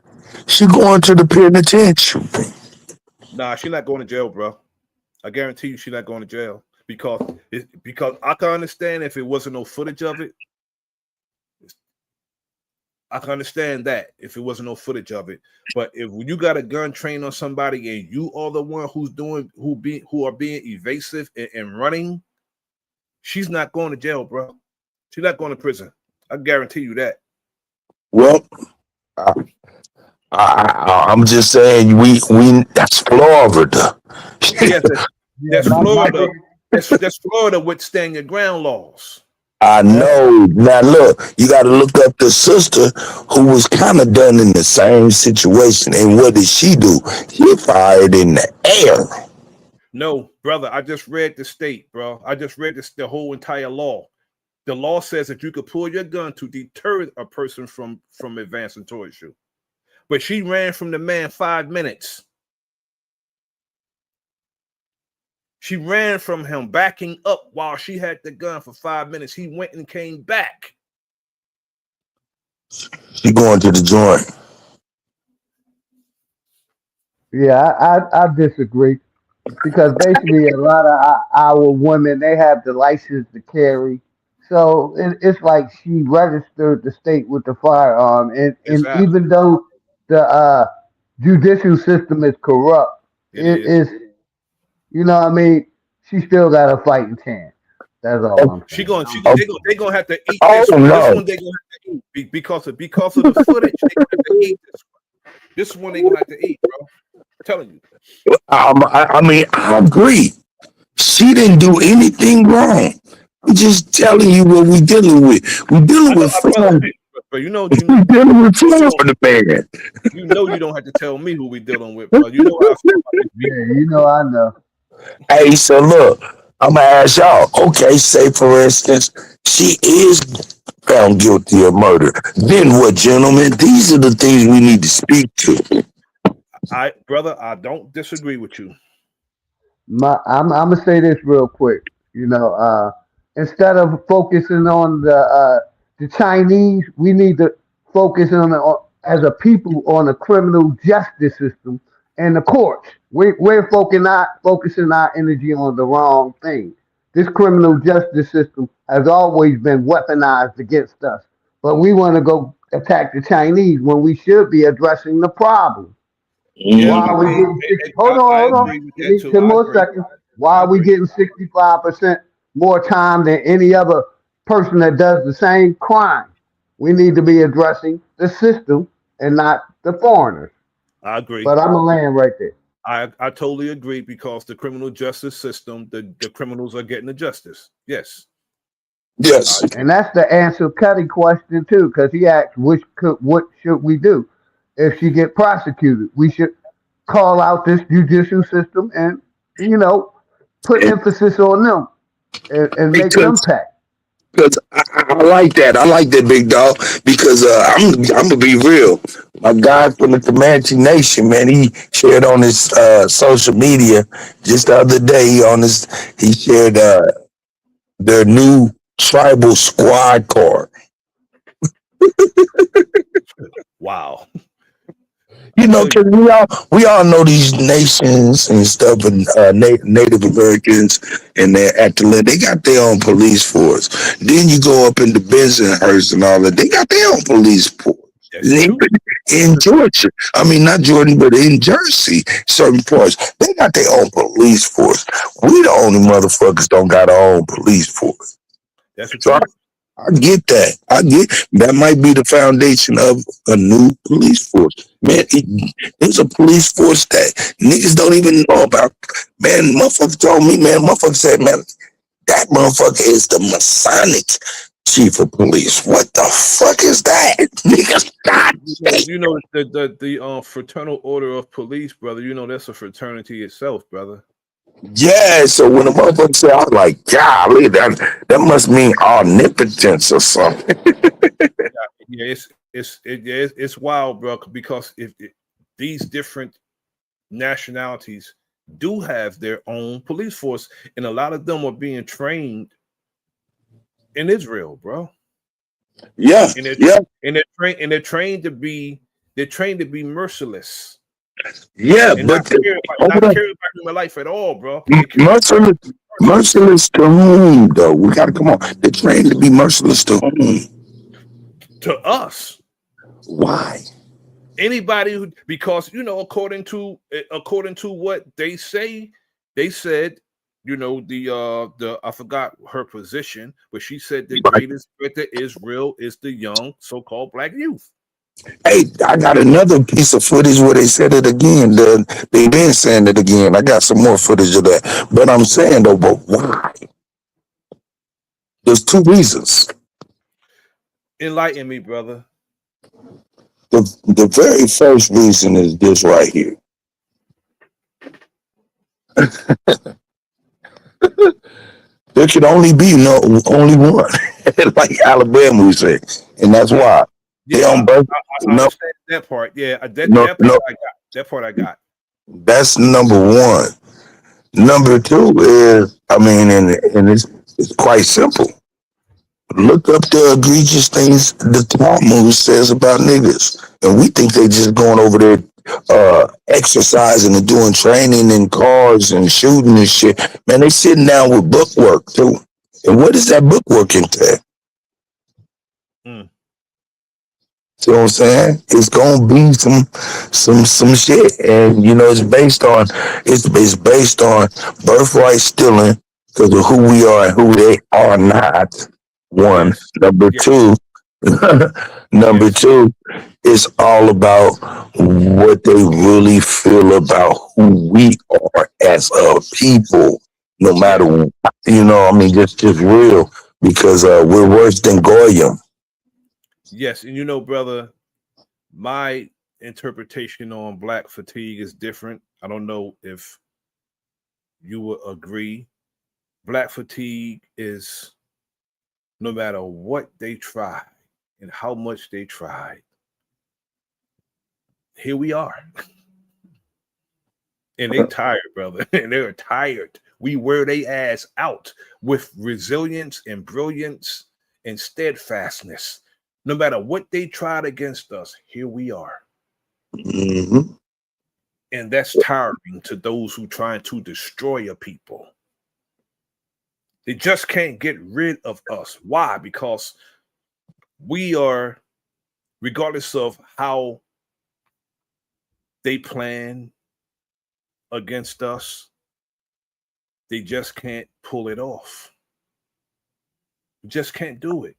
she going to the penitentiary. Nah, she's not going to jail, bro. I guarantee you she's not going to jail, because I can understand if it wasn't no footage of it. I can understand that if it wasn't no footage of it. But if you got a gun trained on somebody and you are the one who are being evasive and running, she's not going to jail, bro. She's not going to prison. I guarantee you that. Well, I'm just saying we that's Florida. Yes, Yeah, that's my Florida. thing. That's Florida with stand your ground laws. I Yeah. know. Now look, you got to look up the sister who was kind of done in the same situation. And what did she do? She fired in the air. No, brother, I just read the state, bro. I just read the whole entire law. The law says that you could pull your gun to deter a person from advancing towards you. But she ran from the man 5 minutes. She ran from him, backing up while she had the gun for 5 minutes. He went and came back. She going to the joint. Yeah, I disagree because basically a lot of our women, they have the license to carry So it's like she registered the state with the firearm, and Exactly. even though the judicial system is corrupt, It it is. is, you know what I mean, she still got a fighting chance. That's all I'm She saying. going. I'm They just, going. They gonna have to eat Oh this one. This no. one they gonna have to eat because of the footage. They gonna have to eat this one. This one they gonna have to eat, bro. I'm telling you. I mean, I agree. She didn't do anything wrong. I'm just telling you what we dealing with. We dealing I know, with brother. Florida. But We dealing with you don't. Florida, man. You know you don't have to tell me who we dealing with, bro. You know how I feel about these yeah, people. you know, I know. Hey, so look, I'm gonna ask y'all. Okay, say for instance, she is found guilty of murder. Then what, gentlemen? These are the things we need to speak to. Brother, I don't disagree with you. I'm gonna say this real quick. You know, instead of focusing on the Chinese, we need to focus as a people on the criminal justice system and the courts. We're focusing our energy on the wrong thing. This criminal justice system has always been weaponized against us, but we want to go attack the Chinese when we should be addressing the problem. Yeah, Why Mm. I are we mean, getting 60? Hold on, I hold on. agree with Give that me too. 10 I more agree. seconds. Why I are we agree. getting 65% more time than any other person that does the same crime? We need to be addressing the system and not the foreigners. I agree. But I'm going to land right there. I totally agree because the criminal justice system, the criminals are getting the justice. Yes. Yes. And that's the answer Cuddy question too, because he asked what should we do if she get prosecuted? We should call out this judicial system and you know put And emphasis on them and make them because pay. I like that. I like that, big dog. Because I'm gonna be real. My guy from the Comanche Nation, man, he shared on his social media just the other day. He shared their new tribal squad car. Wow. You I know, tell you. cause we all know these nations and stuff, and Native Americans, and they're at the they got their own police force. Then you go up into Bensonhurst and all that, they got their own police force. That's true. In Georgia, I mean not Jordan, but in Jersey, certain parts, they got their own police force. We the only motherfuckers don't got our own police force. That's the So truth. I get that. I get that might be the foundation of a new police force. Man, there's a police force that niggas don't even know about. Man, motherfucker told me, man, motherfucker said, man, that motherfucker is the Masonic chief of police. What the fuck is that? Niggas not. The fraternal order of police, brother. You know that's a fraternity itself, brother. Yeah, so when the motherfucker said, I was like, golly, that must mean omnipotence or something. Yeah, it's wild, bro. Because if these different nationalities do have their own police force, and a lot of them are being trained in Israel, bro. Yeah, And they're yeah, they're trained to be merciless yeah, and but not care about human life at all, bro. They care about merciless, merciless to whom, though? We gotta come on. They're trained to be merciless to whom? to us. Why? Anybody who, because according to what they say, they said, the I forgot her position, but she said the greatest threat to Israel is the young so-called black youth. Hey, I got another piece of footage where they said it again. They been saying it again. I got some more footage of that. But I'm saying though, but why? There's two reasons. Enlighten me, brother. The very first reason is this right here. There could only be only one, like Alabama would say, and that's why they Yeah, on birth. I No, understand that part. Yeah, no, that no. part I got. That part I got. That's number one. Number two is, I mean, and it's quite simple. Look up the egregious things the Talmud says about niggas, and we think they just going over there exercising and doing training in cars and shooting and shit. Man, they sitting down with bookwork too. And what does that book work into? Mm. See what I'm saying? It's gonna be some shit, and you know it's based on birthright stealing because of who we are and who they are not. One, Yes. number Yes. two, number Yes. two, it's all about what they really feel about who we are as a people. No matter, Yes. I mean, just real because we're worse than Goyim. Yes. And brother, my interpretation on black fatigue is different. I don't know if you will agree. Black fatigue is no matter what they try and how much they tried, here we are. And they tired, brother. And they're tired. We wear they ass out with resilience and brilliance and steadfastness. No matter what they tried against us, here we are. Mm-hmm. And that's tiring to those who trying to destroy a people. They just can't get rid of us. Why? Because we are, regardless of how they plan against us, they just can't pull it off. Just can't do it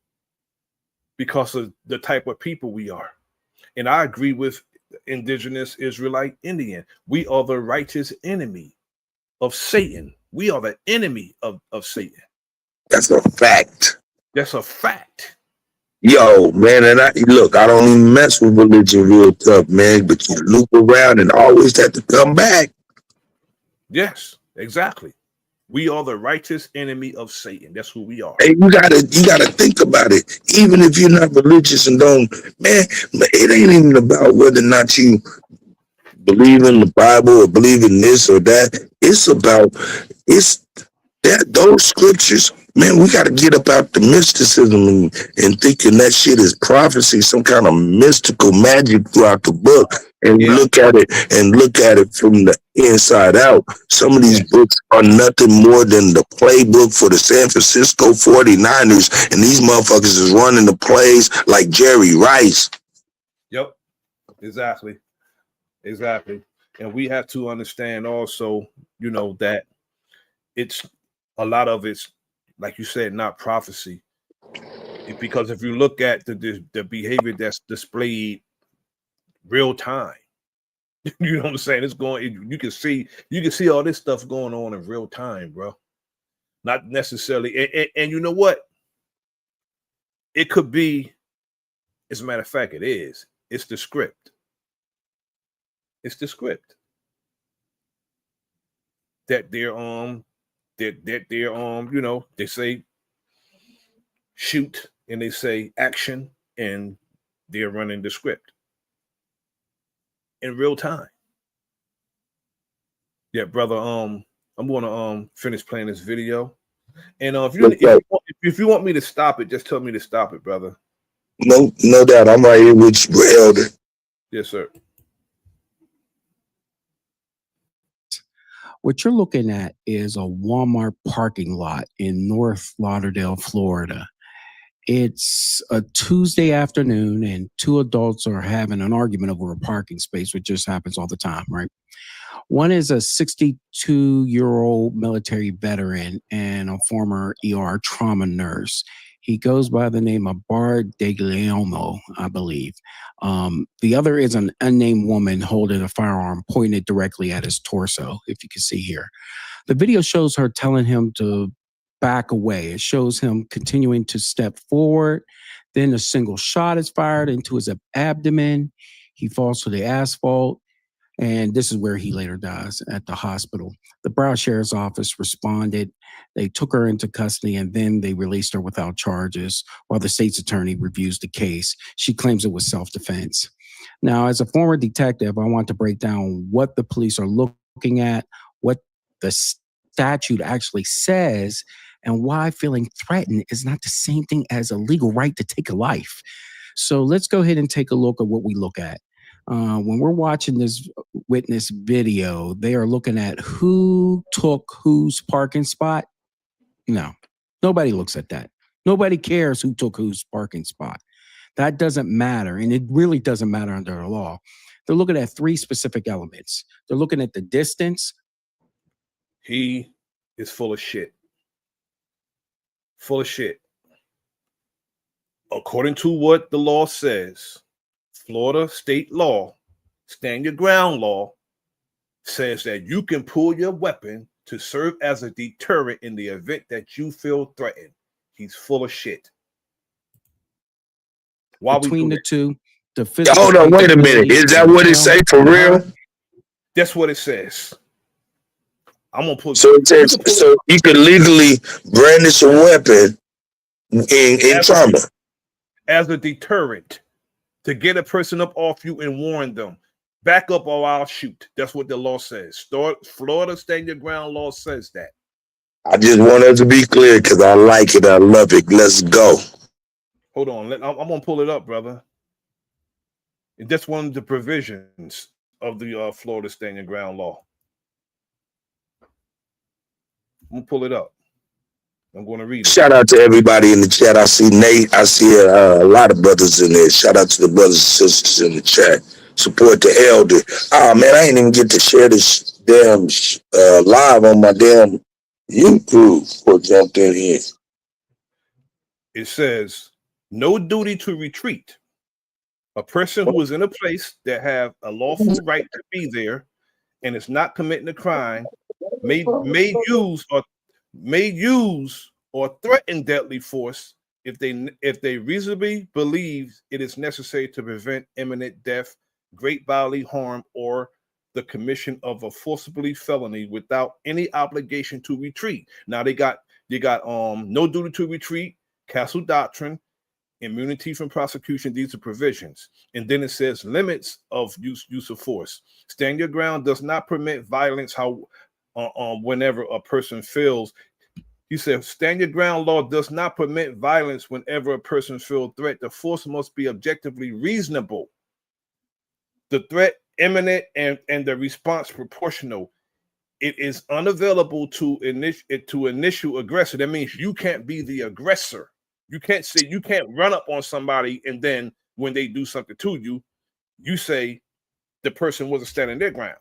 because of the type of people we are. And I agree with indigenous Israelite Indian. We are the righteous enemy of Satan. We are the enemy of Satan. That's a fact. That's a fact. Yo, man, and I don't even mess with religion real tough, man. But you loop around and always have to come back. Yes, exactly. We are the righteous enemy of Satan. That's who we are. Hey, you gotta think about it. Even if you're not religious and don't, man, it ain't even about whether or not you believe in the Bible or believe in this or that. It's about those scriptures, man. We got to get up out the mysticism and thinking that shit is prophecy, some kind of mystical magic throughout the book, and look at it from the inside out. Some of these books are nothing more than the playbook for the San Francisco 49ers, and these motherfuckers is running the plays like Jerry Rice. Yep, exactly. And we have to understand also, that it's a lot of it's, like you said, not prophecy. Because if you look at the behavior that's displayed real time, you know what I'm saying? It's going. You can see all this stuff going on in real time, bro. Not necessarily. And you know what? It could be. As a matter of fact, it is. It's the script. It's the script that they're they say shoot and they say action and they're running the script in real time. Yeah, brother. I'm gonna finish playing this video, and if you want me to stop it, just tell me to stop it, brother. No doubt. I'm right here with you, Elder. Yes, sir. What you're looking at is a Walmart parking lot in North Lauderdale, Florida. It's a Tuesday afternoon, and two adults are having an argument over a parking space, which just happens all the time, right? One is a 62-year-old military veteran and a former ER trauma nurse. He goes by the name of Bro.Nasir, I believe. The other is an unnamed woman holding a firearm pointed directly at his torso, if you can see here. The video shows her telling him to back away. It shows him continuing to step forward. Then a single shot is fired into his abdomen. He falls to the asphalt. And this is where he later dies at the hospital. The Broward Sheriff's Office responded. They took her into custody and then they released her without charges while the state's attorney reviews the case. She claims it was self-defense. Now, as a former detective, I want to break down what the police are looking at, what the statute actually says, and why feeling threatened is not the same thing as a legal right to take a life. So let's go ahead and take a look at what we look at. When we're watching this witness video, they are looking at who took whose parking spot. No, Nobody looks at that. Nobody cares who took whose parking spot. That doesn't matter. And it really doesn't matter under the law. They're looking at three specific elements. They're looking at the distance. He is full of shit. Full of shit. According to what the law says, Florida state law, stand your ground law, says that you can pull your weapon to serve as a deterrent in the event that you feel threatened. He's full of shit. Why between the two, the physical. Hold on, wait a minute. Is that what it say for real? That's what it says. I'm gonna put. So it says so you can legally brandish a weapon in trauma as a deterrent to get a person up off you and warn them, back up or I'll shoot. That's what the law says. Florida stand your ground law says that. I just want us to be clear because I like it. I love it. Let's go. Hold on. I'm going to pull it up, brother. And that's one of the provisions of the Florida stand your ground law. I'm going to pull it up. I'm going to read it. Shout out to everybody in the chat. I see Nate. I see a lot of brothers in there. Shout out to the brothers and sisters in the chat. Support the elder. Oh, man, I ain't even get to share this damn live on my damn YouTube before I jumped in here. It says, no duty to retreat. A person who is in a place that have a lawful right to be there and is not committing a crime may use or threaten deadly force if they reasonably believe it is necessary to prevent imminent death, great bodily harm, or the commission of a forcibly felony without any obligation to retreat. Now they got no duty to retreat, castle doctrine, immunity from prosecution. These are provisions. And then it says limits of use of force. Stand your ground does not permit violence whenever a person feels. He said, stand your ground law does not permit violence whenever a person feels threat. The force must be objectively reasonable. The threat imminent and the response proportional. It is unavailable to initial aggressor. That means you can't be the aggressor. You can't run up on somebody and then when they do something to you, you say the person wasn't standing their ground.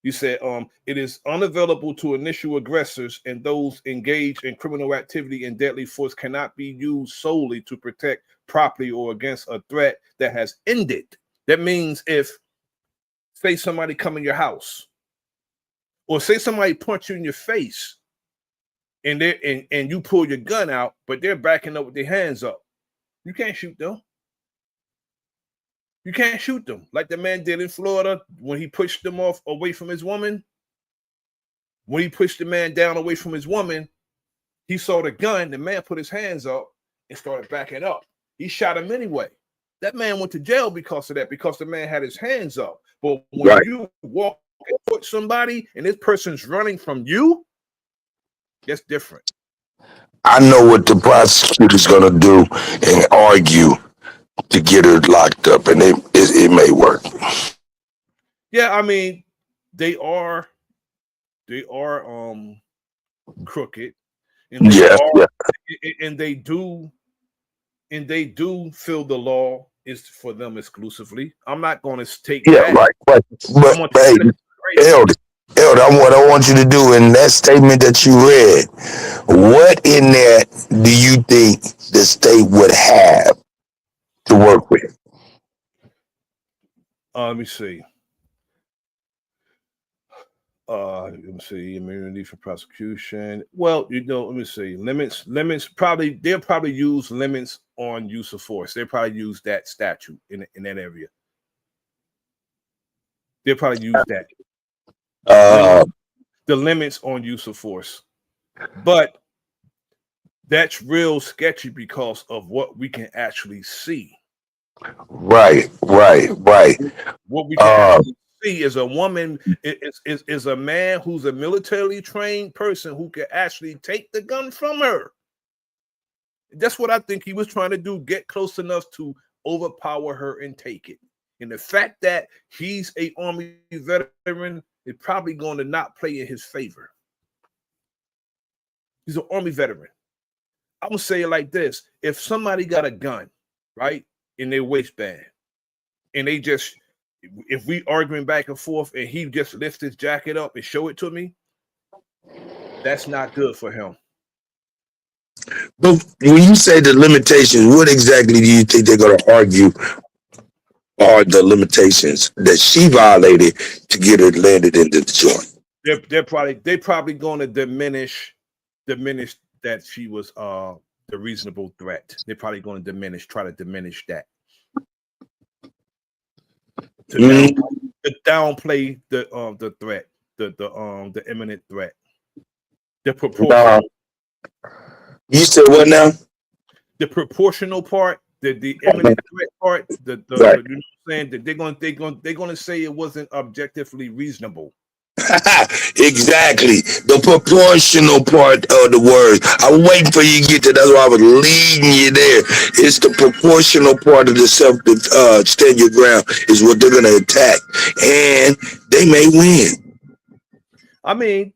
You said it is unavailable to initial aggressors, and those engaged in criminal activity and deadly force cannot be used solely to protect property or against a threat that has ended. That means if, say, somebody come in your house, or say somebody punch you in your face, and you pull your gun out, but they're backing up with their hands up, you can't shoot them. You can't shoot them like the man did in Florida when he pushed them off away from his woman. When he pushed the man down away from his woman, he saw the gun. The man put his hands up and started backing up. He shot him anyway. That man went to jail because of that, because the man had his hands up. But when you walk and put somebody and this person's running from you, that's different. I know what the prosecutor's going to do and argue to get her locked up, and it may work. Yeah, I mean, they are crooked, and they do feel the law is for them exclusively. I'm not going to take that. Right. But hey, Elder, what I want you to do in that statement that you read, what in there do you think the state would have to work with? Let me see. Let me see. Immunity for prosecution. Well, let me see. Limits. They'll probably use limits on use of force. They'll probably use that statute in that area. They'll probably use that. The limits on use of force. But that's real sketchy because of what we can actually see. Right. What we can actually see is a woman, is a man who's a militarily trained person who can actually take the gun from her. That's what I think he was trying to do, get close enough to overpower her and take it. And the fact that he's a Army veteran is probably going to not play in his favor. He's an Army veteran. I'm gonna say it like this: if somebody got a gun, right, in their waistband, and they just, if we arguing back and forth, and he just lifts his jacket up and show it to me, that's not good for him. But when you say the limitations, what exactly do you think they're going to argue are the limitations that she violated to get her landed into the joint? They're probably going to diminish that she was the reasonable threat. They're probably going to try to diminish that. To downplay the threat, the imminent threat. The proportional. You said what now? The proportional part, the imminent threat part, right. you know what I'm saying, that they're gonna say it wasn't objectively reasonable. Exactly. The proportional part of the word. I was waiting for you to get to that. That's why I was leading you there. It's the proportional part of the stand your ground is what they're gonna attack. And they may win. I mean,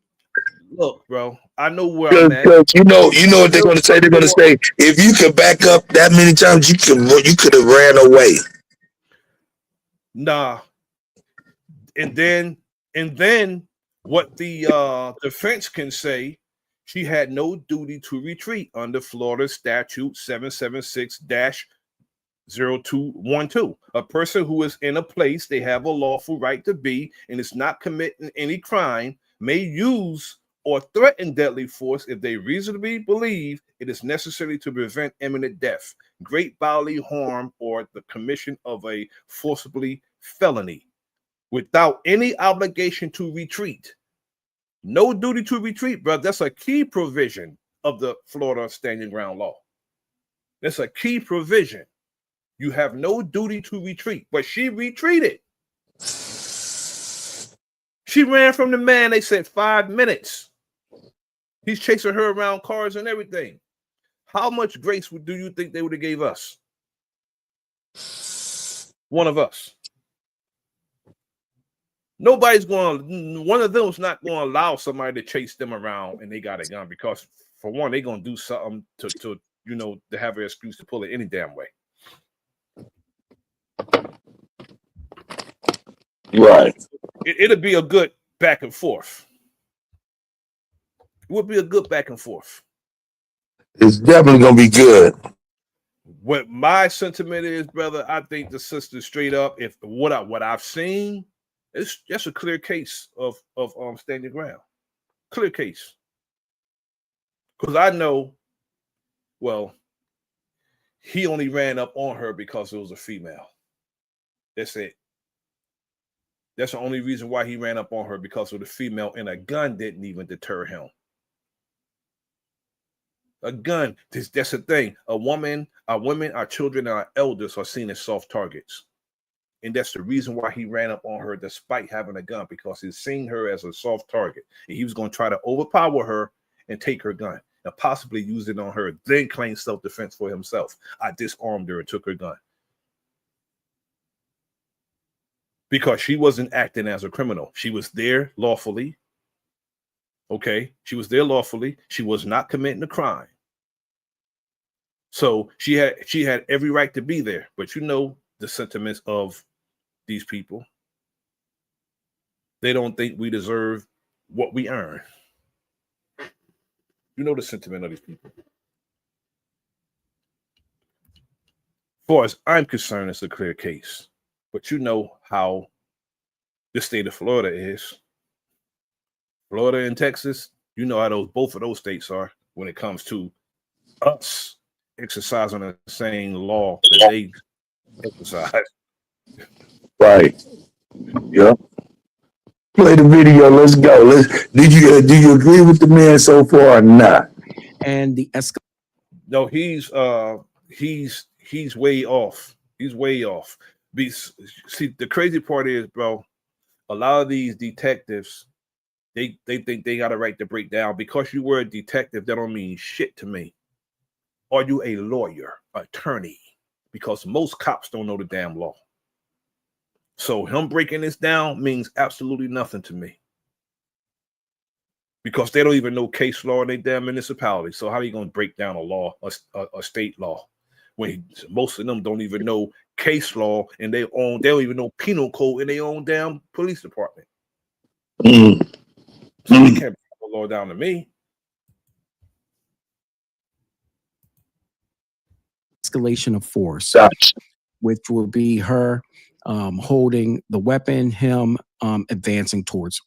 look, bro, I know where I'm at. You know what they're gonna say? They're gonna say, if you can back up that many times, you could have ran away. Nah. And then what the defense can say, she had no duty to retreat under Florida Statute 776-0212. A person who is in a place they have a lawful right to be and is not committing any crime may use or threaten deadly force if they reasonably believe it is necessary to prevent imminent death, great bodily harm, or the commission of a forcibly felony, without any obligation to retreat. No duty to retreat, bro. That's a key provision of the Florida Standing Ground Law. That's a key provision. You have no duty to retreat, but she retreated. She ran from the man. They said 5 minutes. He's chasing her around cars and everything. How much grace do you think they would have gave us? One of us. Nobody's going. One of them's not going to allow somebody to chase them around and they got a gun, because for one, they're going to do something to have an excuse to pull it any damn way. Right. It'll be a good back and forth. It would be a good back and forth. It's definitely gonna be good. What my sentiment is, brother, I think the sister straight up, if what I've seen, it's just a clear case of standing ground. Clear case. Because I know, well, he only ran up on her because it was a female. That's it. That's the only reason why he ran up on her, because of the female, and a gun didn't even deter him. A gun, that's the thing. Women, our children, and our elders are seen as soft targets. And that's the reason why he ran up on her despite having a gun, because he's seen her as a soft target. And he was going to try to overpower her and take her gun and possibly use it on her, then claim self-defense for himself. I disarmed her and took her gun. Because she wasn't acting as a criminal. She was there lawfully. Okay? She was there lawfully. She was not committing a crime. So she had every right to be there. But you know the sentiments of these people. They don't think we deserve what we earn. You know the sentiment of these people. As far as I'm concerned, it's a clear case. But you know how the state of Florida is. Florida and Texas, you know how both of those states are when it comes to us exercising the same law that they exercise. Right. Yep. Play the video. Let's go. Do you agree with the man so far or not? And the No, he's way off. He's way off. See, the crazy part is, bro, a lot of these detectives, they think they got a right to break down. Because you were a detective, that don't mean shit to me. Are you a lawyer, attorney? Because most cops don't know the damn law. So him breaking this down means absolutely nothing to me. because they don't even know case law in their damn municipality. So how are you going to break down a law, a state law, when most of them don't even know case law in their own? They don't even know penal code in their own damn police department. So they can't bring the law down to me. Escalation of force, which will be her holding the weapon, him advancing towards her.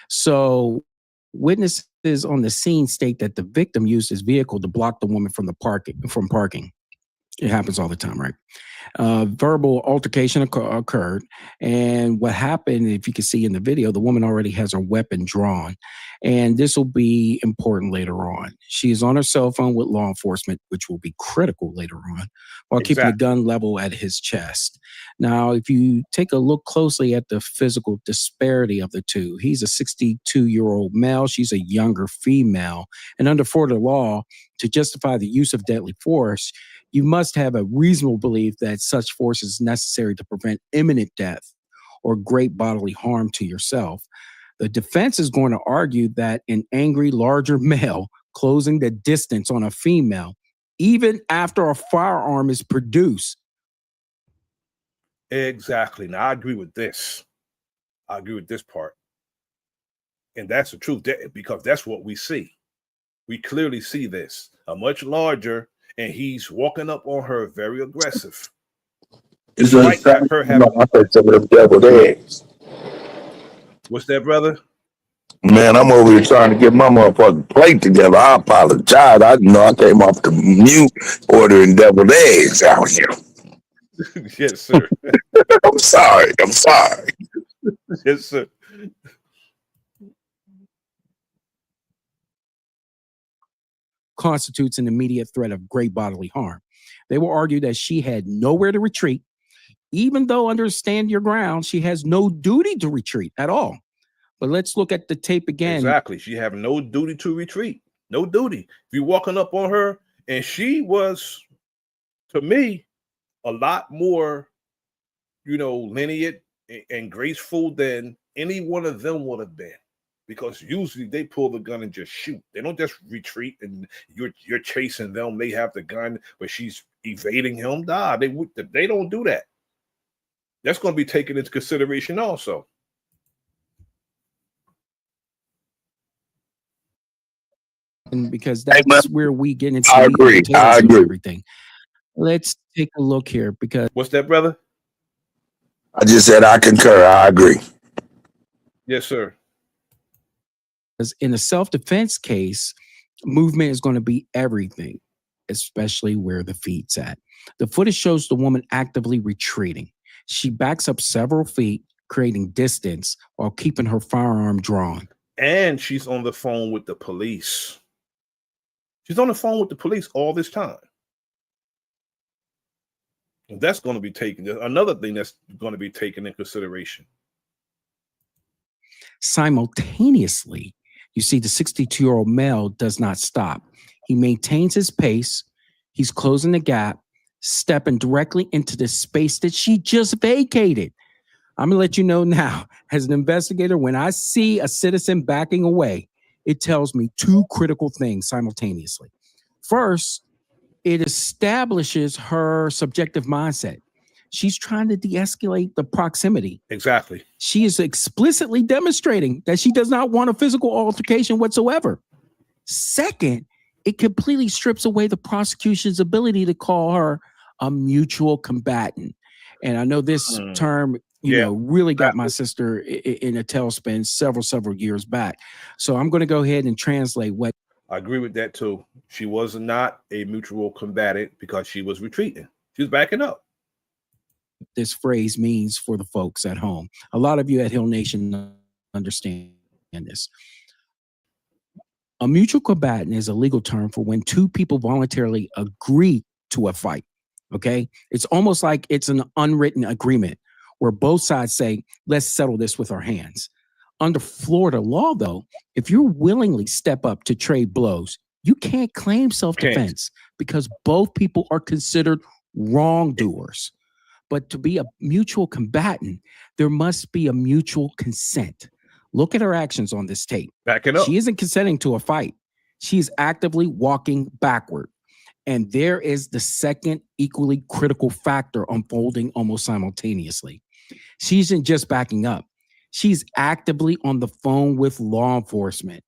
So witnesses on the scene state that the victim used his vehicle to block the woman from parking. It happens all the time, right? Verbal altercation occurred. And what happened, if you can see in the video, the woman already has her weapon drawn. And this will be important later on. She is on her cell phone with law enforcement, which will be critical later on, while keeping the gun level at his chest. Now, if you take a look closely at the physical disparity of the two, he's a 62-year-old male, she's a younger female. And under Florida law, to justify the use of deadly force, you must have a reasonable belief that such force is necessary to prevent imminent death or great bodily harm to yourself. The defense is going to argue that an angry, larger male closing the distance on a female, even after a firearm is produced. Exactly. Now, I agree with this. I agree with this part. And that's the truth, because that's what we see. We clearly see this. A much larger, and he's walking up on her very aggressive. It's like her having some of them deviled eggs. What's that, brother? Man, I'm over here trying to get my motherfucking plate together. I apologize. I know I came off the mute ordering deviled eggs out here. Yes, sir. I'm sorry. I'm sorry. Yes, sir. Constitutes an immediate threat of great bodily harm. They will argue that she had nowhere to retreat, even though under stand your ground, she has no duty to retreat at all. But let's look at the tape again. Exactly. She have no duty to retreat. No duty. If you're walking up on her, and she was, to me, a lot more, lenient and graceful than any one of them would have been. Because usually they pull the gun and just shoot. They don't just retreat and you're chasing them. They have the gun, but she's evading him. Nah, they don't do that. That's going to be taken into consideration also. And because that's where we get into I agree. everything. Let's take a look here because what's that, brother? I just said I concur. I agree. Yes, sir. In a self-defense case, movement is going to be everything, especially where the feet's at. The footage shows the woman actively retreating. She backs up several feet, creating distance while keeping her firearm drawn. And she's on the phone with the police. She's on the phone with the police all this time. And that's going to be taken. Another thing that's going to be taken in consideration. Simultaneously, you see the 62-year-old male does not stop. He maintains his pace. He's closing the gap, stepping directly into the space that she just vacated. I'm going to let you know now, as an investigator, when I see a citizen backing away, it tells me two critical things simultaneously. First, it establishes her subjective mindset. She's trying to de-escalate the proximity. Exactly. She is explicitly demonstrating that she does not want a physical altercation whatsoever. Second, it completely strips away the prosecution's ability to call her a mutual combatant. And I know this term, really got my sister in a tailspin several years back. So I'm going to go ahead and translate what. I agree with that too. She was not a mutual combatant because she was retreating. She was backing up. This phrase means for the folks at home. A lot of you at Hill Nation understand this. A mutual combatant is a legal term for when two people voluntarily agree to a fight. Okay? It's almost like it's an unwritten agreement where both sides say, let's settle this with our hands. Under Florida law, though, if you willingly step up to trade blows, you can't claim self-defense because both people are considered wrongdoers. But to be a mutual combatant, there must be a mutual consent. Look at her actions on this tape. Back it up. She isn't consenting to a fight. She's actively walking backward. And there is the second equally critical factor unfolding almost simultaneously. She isn't just backing up. She's actively on the phone with law enforcement.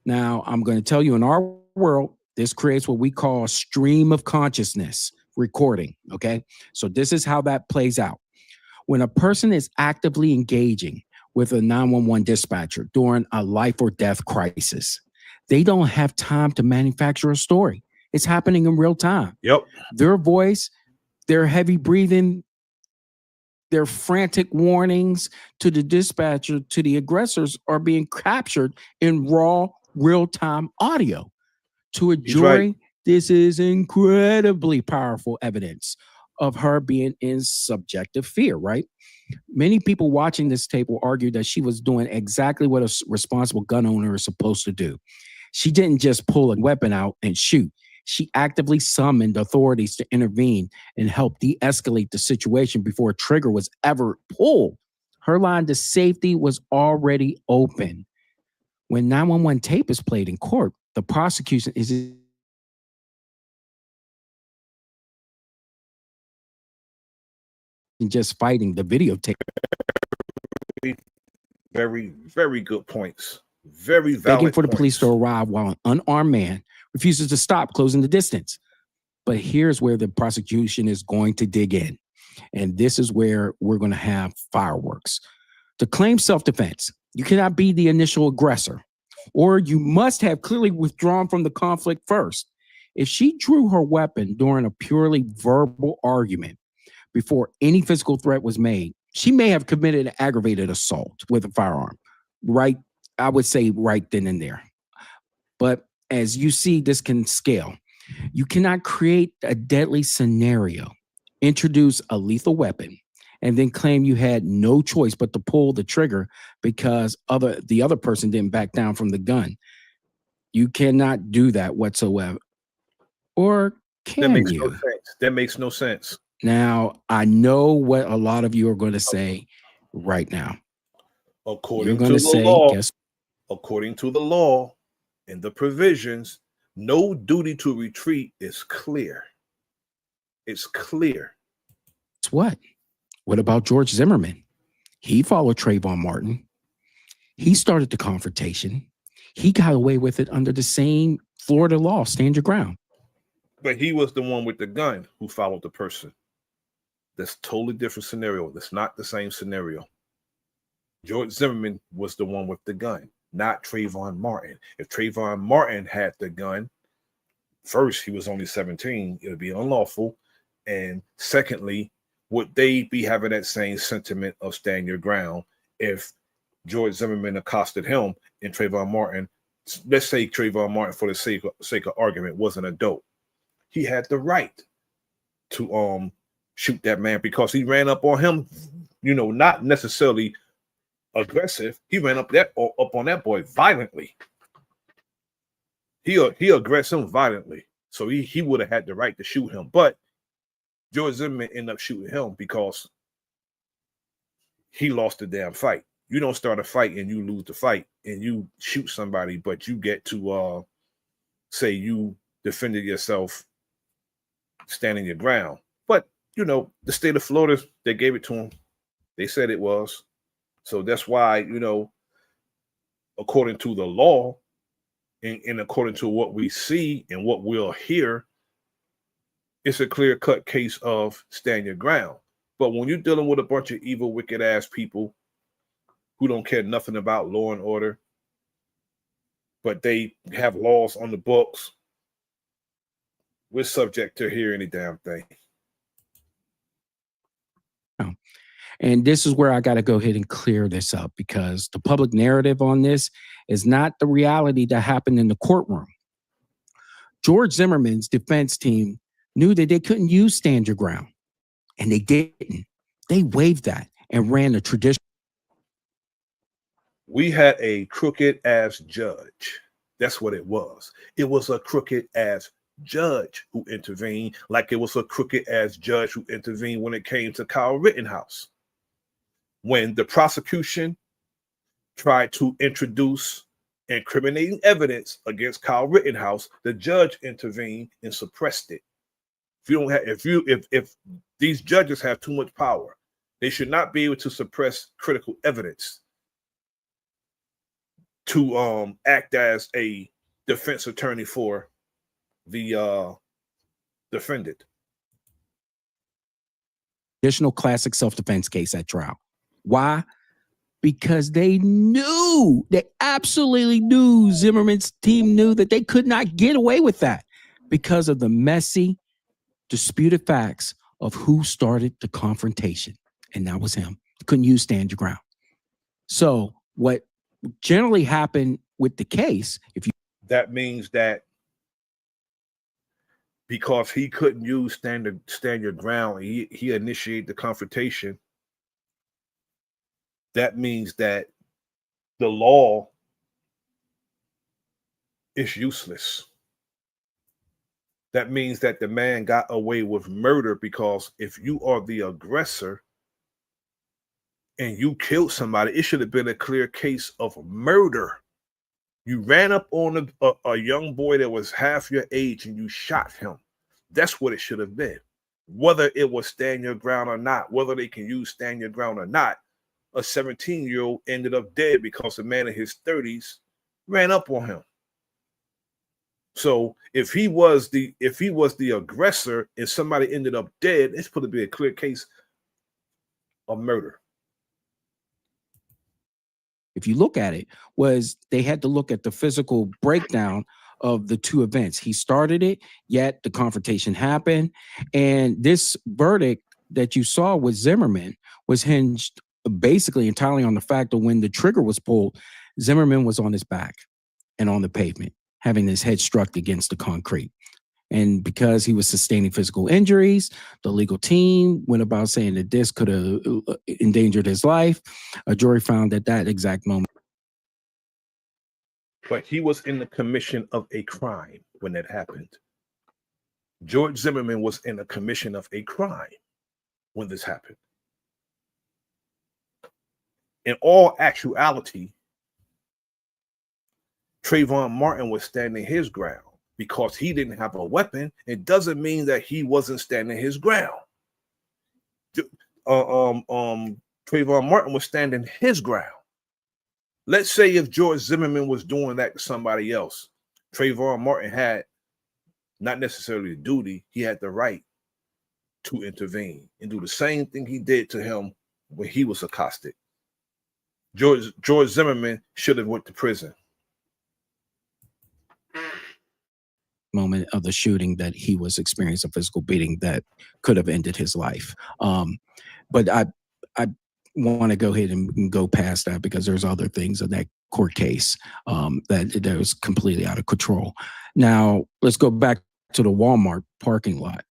Now, I'm going to tell you, in our world, this creates what we call a stream of consciousness recording, okay? So this is how that plays out. When a person is actively engaging with a 911 dispatcher during a life or death crisis, they don't have time to manufacture a story. It's happening in real time. Yep. Their voice, their heavy breathing, their frantic warnings to the dispatcher, to the aggressors are being captured in raw, real-time audio. To a jury, this is incredibly powerful evidence of her being in subjective fear, right? Many people watching this tape will argue that she was doing exactly what a responsible gun owner is supposed to do. She didn't just pull a weapon out and shoot. She actively summoned authorities to intervene and help de-escalate the situation before a trigger was ever pulled. Her line to safety was already open. When 911 tape is played in court, the prosecution is just fighting the videotape. Very, very good points. Very valid begging for the points. police to arrive while an unarmed man refuses to stop, closing the distance. But here's where the prosecution is going to dig in. And this is where we're going to have fireworks. To claim self-defense, you cannot be the initial aggressor, or you must have clearly withdrawn from the conflict first. If she drew her weapon during a purely verbal argument before any physical threat was made, she may have committed an aggravated assault with a firearm, right? I would say right then and there. But as you see, this can scale. You cannot create a deadly scenario, introduce a lethal weapon, and then claim you had no choice but to pull the trigger because the other person didn't back down from the gun. You cannot do that whatsoever. Or can That makes you? no sense. That makes no sense. Now, I know what a lot of you are going to say right now. According to the law and the provisions, no duty to retreat is clear. It's clear. It's what? What about George Zimmerman? He followed Trayvon Martin. He started the confrontation. He got away with it under the same Florida law, stand your ground. But he was the one with the gun who followed the person. That's totally different scenario. That's not the same scenario. George Zimmerman was the one with the gun, not Trayvon Martin. If Trayvon Martin had the gun, first, he was only 17. It would be unlawful. And secondly, would they be having that same sentiment of stand your ground if George Zimmerman accosted him and Trayvon Martin, let's say Trayvon Martin, for the sake of argument, was an adult. He had the right to shoot that man because he ran up on him, not necessarily aggressive. He ran up on that boy violently. He aggressed him violently. So he would have had the right to shoot him. But George Zimmerman ended up shooting him because he lost the damn fight. You don't start a fight and you lose the fight and you shoot somebody, but you get to say you defended yourself standing your ground. But, the state of Florida, they gave it to him. They said it was. So that's why, according to the law and according to what we see and what we'll hear, it's a clear-cut case of stand your ground. But when you're dealing with a bunch of evil, wicked-ass people who don't care nothing about law and order, but they have laws on the books, we're subject to hear any damn thing. And this is where I got to go ahead and clear this up because the public narrative on this is not the reality that happened in the courtroom. George Zimmerman's defense team knew that they couldn't use stand your ground, and they didn't. They waived that and ran a tradition. We had a crooked ass judge. That's what it was. It was a crooked ass judge who intervened, like it was a crooked ass judge who intervened when it came to Kyle Rittenhouse. When the prosecution tried to introduce incriminating evidence against Kyle Rittenhouse, the judge intervened and suppressed it. If you don't have, if these judges have too much power, they should not be able to suppress critical evidence to act as a defense attorney for the defendant. Additional classic self-defense case at trial. Why? Because they absolutely knew, Zimmerman's team knew that they could not get away with that because of the messy, disputed facts of who started the confrontation. And that was him. Couldn't use stand your ground. So what generally happened with the case, that means that because he couldn't use stand your ground, he initiated the confrontation. That means that the law is useless. That means that the man got away with murder, because if you are the aggressor and you killed somebody, it should have been a clear case of murder. You ran up on a young boy that was half your age and you shot him. That's what it should have been. Whether it was stand your ground or not, whether they can use stand your ground or not, a 17-year-old ended up dead because a man in his 30s ran up on him. So if he was the aggressor and somebody ended up dead, it's supposed to be a clear case of murder. if you look at it, was they had to look at the physical breakdown of the two events. He started it, yet the confrontation happened. And this verdict that you saw with Zimmerman was hinged basically entirely on the fact that when the trigger was pulled, Zimmerman was on his back and on the pavement, having his head struck against the concrete. And because he was sustaining physical injuries, the legal team went about saying that this could have endangered his life. A jury found at that exact moment. But he was in the commission of a crime when that happened. George Zimmerman was in the commission of a crime when this happened. In all actuality, Trayvon Martin was standing his ground. Because he didn't have a weapon, it doesn't mean that he wasn't standing his ground. Trayvon Martin was standing his ground. Let's say if George Zimmerman was doing that to somebody else, Trayvon Martin had not necessarily the duty, he had the right to intervene and do the same thing he did to him when he was accosted. George Zimmerman should have went to prison. Moment of the shooting that he was experiencing a physical beating that could have ended his life. But I want to go ahead and go past that because there's other things in that court case that was completely out of control. Now, let's go back to the Walmart parking lot.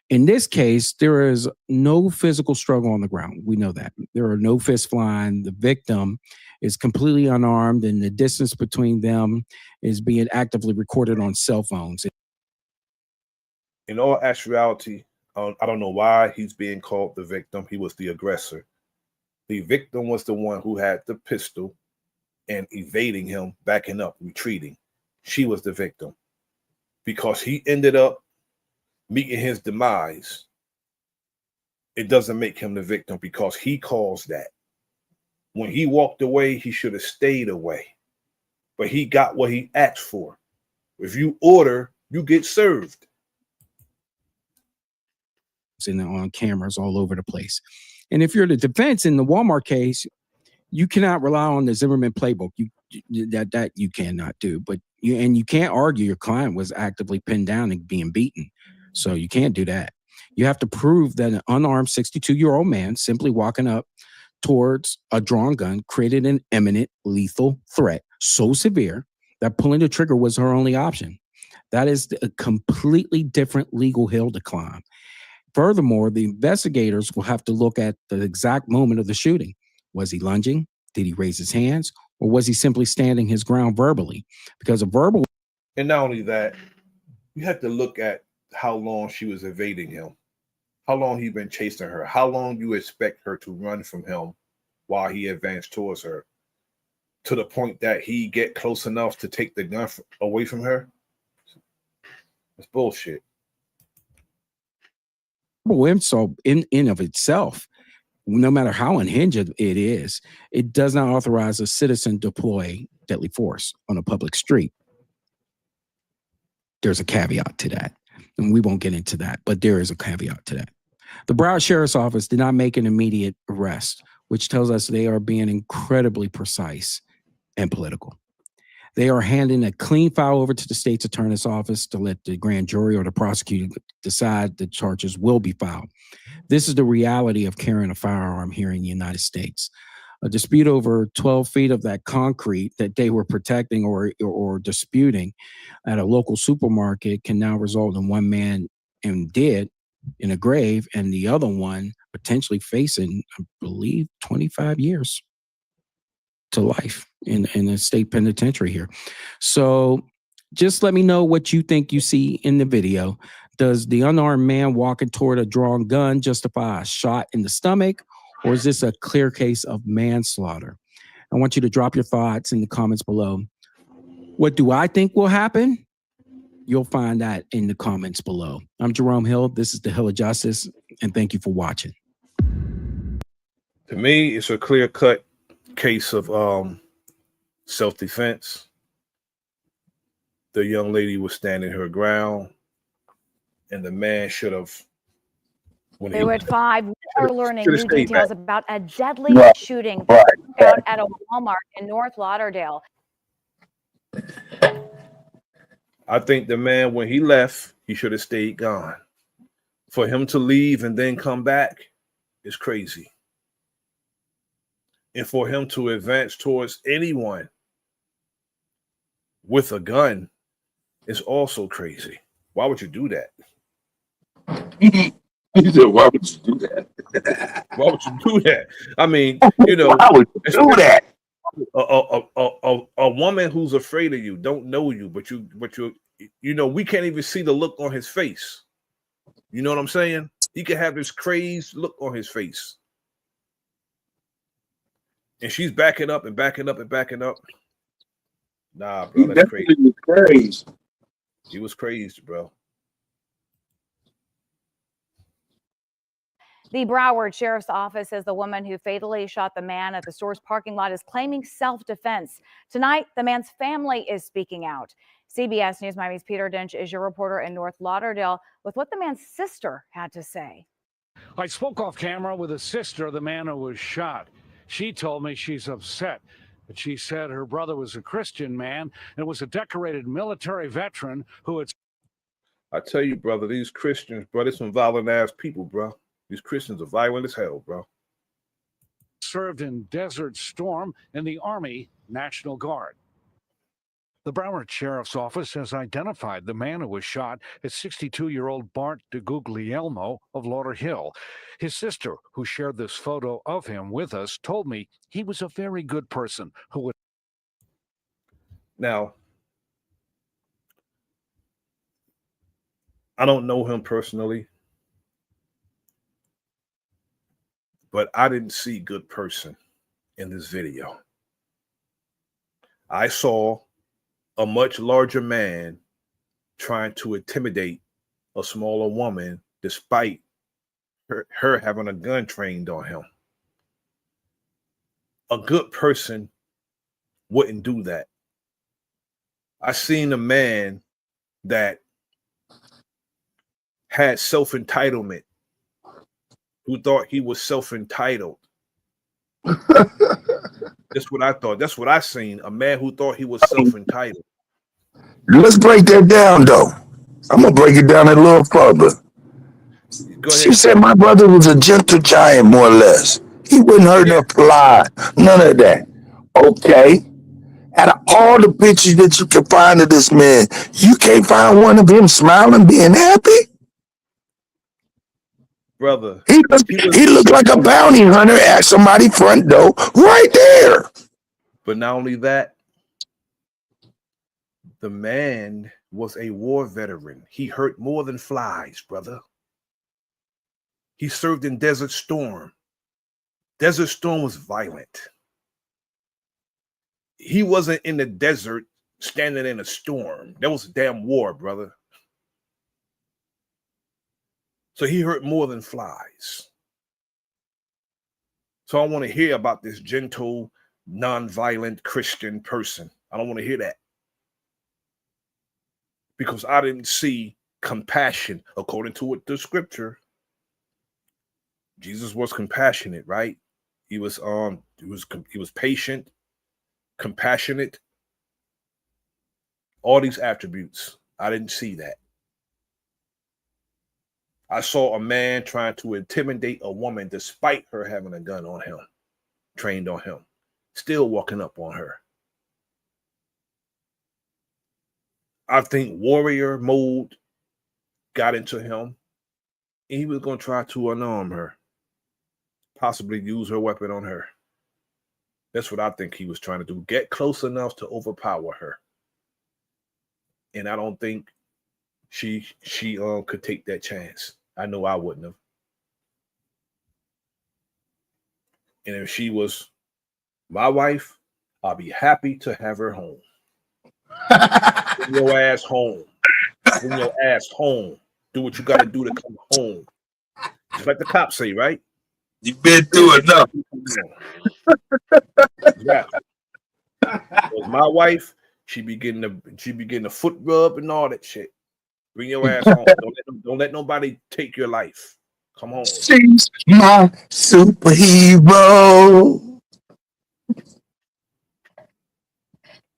In this case, there is no physical struggle on the ground. We know that. There are no fists flying. The victim is completely unarmed, and the distance between them is being actively recorded on cell phones. In all actuality, I don't know why he's being called the victim. He was the aggressor. The victim was the one who had the pistol and evading him, backing up, retreating. She was the victim because he ended up meeting his demise. It doesn't make him the victim because he caused that. When he walked away, he should have stayed away. But he got what he asked for. If you order, you get served. And on cameras all over the place. And if you're the defense in the Walmart case, you cannot rely on the Zimmerman playbook. That you cannot do. But you can't argue your client was actively pinned down and being beaten. So you can't do that. You have to prove that an unarmed 62-year-old man simply walking up towards a drawn gun created an imminent lethal threat so severe that pulling the trigger was her only option. That is a completely different legal hill to climb. Furthermore, the investigators will have to look at the exact moment of the shooting. Was he lunging? Did he raise his hands? Or was he simply standing his ground verbally? Because a verbal... And not only that, you have to look at how long she was evading him. How long he been chasing her. How long you expect her to run from him while he advanced towards her. to the point that he get close enough to take the gun away from her. It's bullshit. Insult in of itself, no matter how unhinged it is, it does not authorize a citizen to deploy deadly force on a public street. There's a caveat to that, and we won't get into that, but there is a caveat to that. The Broward Sheriff's Office did not make an immediate arrest, which tells us they are being incredibly precise and political. They are handing a clean file over to the state's attorney's office to let the grand jury or the prosecutor decide the charges will be filed. This is the reality of carrying a firearm here in the United States. A dispute over 12 feet of that concrete that they were protecting or disputing at a local supermarket can now result in one man dead in a grave and the other one potentially facing, I believe, 25 years to life in a state penitentiary here. So just let me know what you think you see in the video. Does the unarmed man walking toward a drawn gun justify a shot in the stomach, or is this a clear case of manslaughter? I want you to drop your thoughts in the comments below. What do I think will happen? You'll find that in the comments below. I'm Jerome Hill. This is the Hill of Justice, and thank you for watching. To me, it's a clear-cut case of self-defense. The young lady was standing her ground, and the man should have. New at 5, we are learning new details about a deadly shooting out at a Walmart in North Lauderdale. I think the man, when he left, he should have stayed gone. For him to leave and then come back is crazy. And for him to advance towards anyone with a gun is also crazy. Why would you do that? He said, why would you do that? Why would you do that? I mean, you know, why would you do that? A woman who's afraid of you, don't know you, but you know, we can't even see the look on his face. You know what I'm saying? He could have this crazed look on his face. And she's backing up and backing up and backing up. Nah, bro, that's crazy. Was crazy. He was crazy, bro. The Broward Sheriff's Office says the woman who fatally shot the man at the store's parking lot is claiming self-defense. Tonight, the man's family is speaking out. CBS News Miami's Peter Dinch is your reporter in North Lauderdale with what the man's sister had to say. I spoke off camera with a sister of the man who was shot. She told me she's upset, but she said her brother was a Christian man and was a decorated military veteran who had... I tell you, brother, these Christians, bro, they're some violent-ass people, bro. These Christians are violent as hell, bro. Served in Desert Storm in the Army National Guard. The Broward Sheriff's Office has identified the man who was shot as 62-year-old Bart DeGuglielmo of Lauderhill. His sister, who shared this photo of him with us, told me he was a very good person who would... Now, I don't know him personally, but I didn't see good person in this video. I saw a much larger man trying to intimidate a smaller woman despite her having a gun trained on him. A good person wouldn't do that. I seen a man that had self-entitlement, who thought he was self-entitled. That's what I thought. That's what I seen. A man who thought he was self-entitled. Let's break that down, though. I'm going to break it down a little further. She said my brother was a gentle giant, more or less. He wouldn't hurt her fly. None of that. Okay. Out of all the pictures that you can find of this man, you can't find one of him smiling, being happy? Brother. He looked like a bounty hunter at somebody's front door right there. But not only that, the man was a war veteran. He hurt more than flies, brother. He served in Desert Storm. Desert Storm was violent. He wasn't in the desert standing in a storm. That was a damn war, brother. So he hurt more than flies. So I want to hear about this gentle, non-violent Christian person. I don't want to hear that. Because I didn't see compassion according to what the scripture. Jesus was compassionate, right? He was patient, compassionate, all these attributes. I didn't see that. I saw a man trying to intimidate a woman despite her having a gun on him, trained on him, still walking up on her. I think warrior mode got into him. And he was going to try to unarm her, possibly use her weapon on her. That's what I think he was trying to do. Get close enough to overpower her. And I don't think she could take that chance. I know I wouldn't have. And if she was my wife, I'll be happy to have her home. Bring your ass home. Bring your ass home. Do what you got to do to come home. Just like the cops say, right? You've been through enough. Exactly. Was my wife, she be getting the foot rub and all that shit. Bring your ass home. Don't let nobody take your life. Come home. She's my superhero.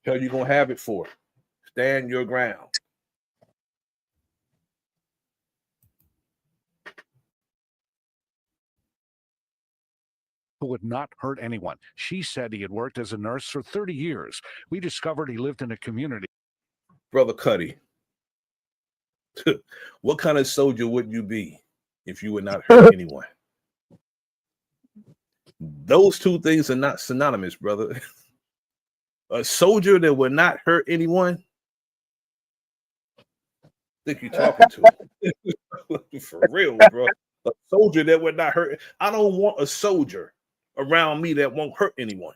Hell, you gonna have it for? Stand your ground. Who would not hurt anyone. She said he had worked as a nurse for 30 years. We discovered he lived in a community. Brother Cuddy, what kind of soldier would you be if you would not hurt anyone? Those two things are not synonymous, brother. A soldier that would not hurt anyone? Think you're talking to? For real, bro. A soldier that would not hurt. I don't want a soldier around me that won't hurt anyone.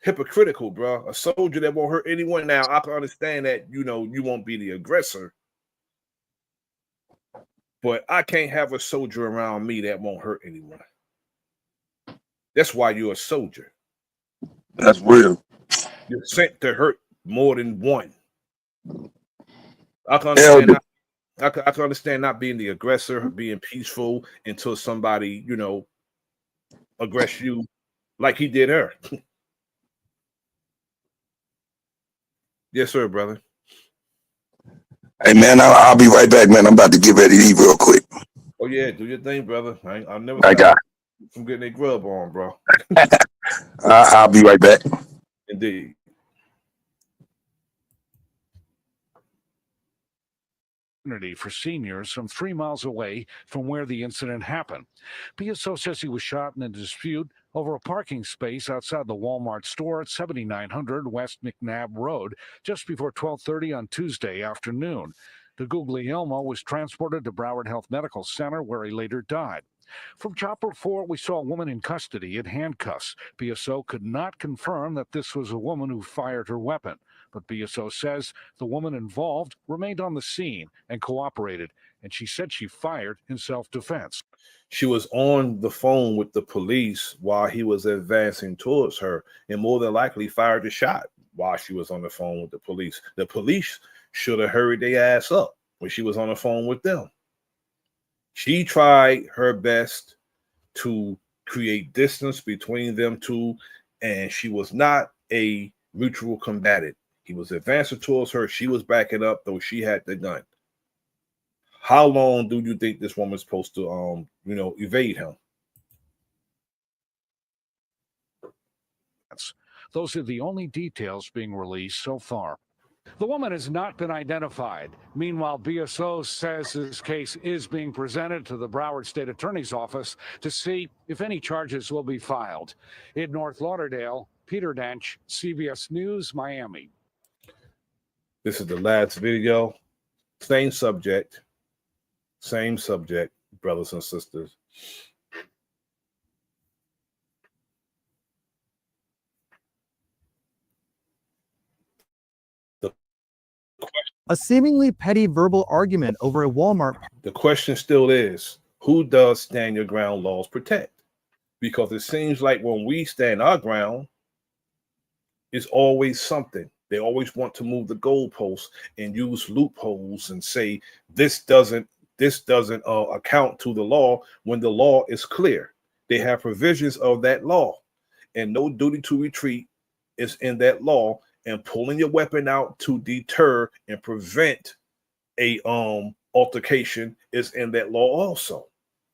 Hypocritical, bro. A soldier that won't hurt anyone. Now, I can understand that, you won't be the aggressor. But I can't have a soldier around me that won't hurt anyone. That's why you're a soldier. That's real. You're sent to hurt more than one. I can understand I can understand not being the aggressor, being peaceful until somebody, aggress you like he did her. Yes, sir, brother. Hey, man, I'll be right back, man. I'm about to get ready to eat real quick. Oh, yeah, do your thing, brother. I'll never stop from getting a grub on, bro. I'll be right back. Indeed. For seniors from 3 miles away from where the incident happened. BSO says he was shot in a dispute over a parking space outside the Walmart store at 7900 West McNabb Road just before 12:30 on Tuesday afternoon. The Guglielmo was transported to Broward Health Medical Center where he later died. From Chopper 4, we saw a woman in custody in handcuffs. BSO could not confirm that this was a woman who fired her weapon, but BSO says the woman involved remained on the scene and cooperated, and she said she fired in self-defense. She was on the phone with the police while he was advancing towards her, and more than likely fired a shot while she was on the phone with the police. The police should have hurried their ass up when she was on the phone with them. She tried her best to create distance between them two, and she was not a mutual combatant. He was advancing towards her. She was backing up, though she had the gun. How long do you think this woman's supposed to, evade him? Those are the only details being released so far. The woman has not been identified. Meanwhile, BSO says this case is being presented to the Broward State Attorney's Office to see if any charges will be filed. In North Lauderdale, Peter Dench, CBS News, Miami. This is the last video. Same subject, brothers and sisters. A seemingly petty verbal argument over a Walmart. The question still is, who does stand your ground laws protect? Because it seems like when we stand our ground, it's always something. They always want to move the goalposts and use loopholes and say this doesn't account to the law when the law is clear. They have provisions of that law, and no duty to retreat is in that law. And pulling your weapon out to deter and prevent a altercation is in that law also.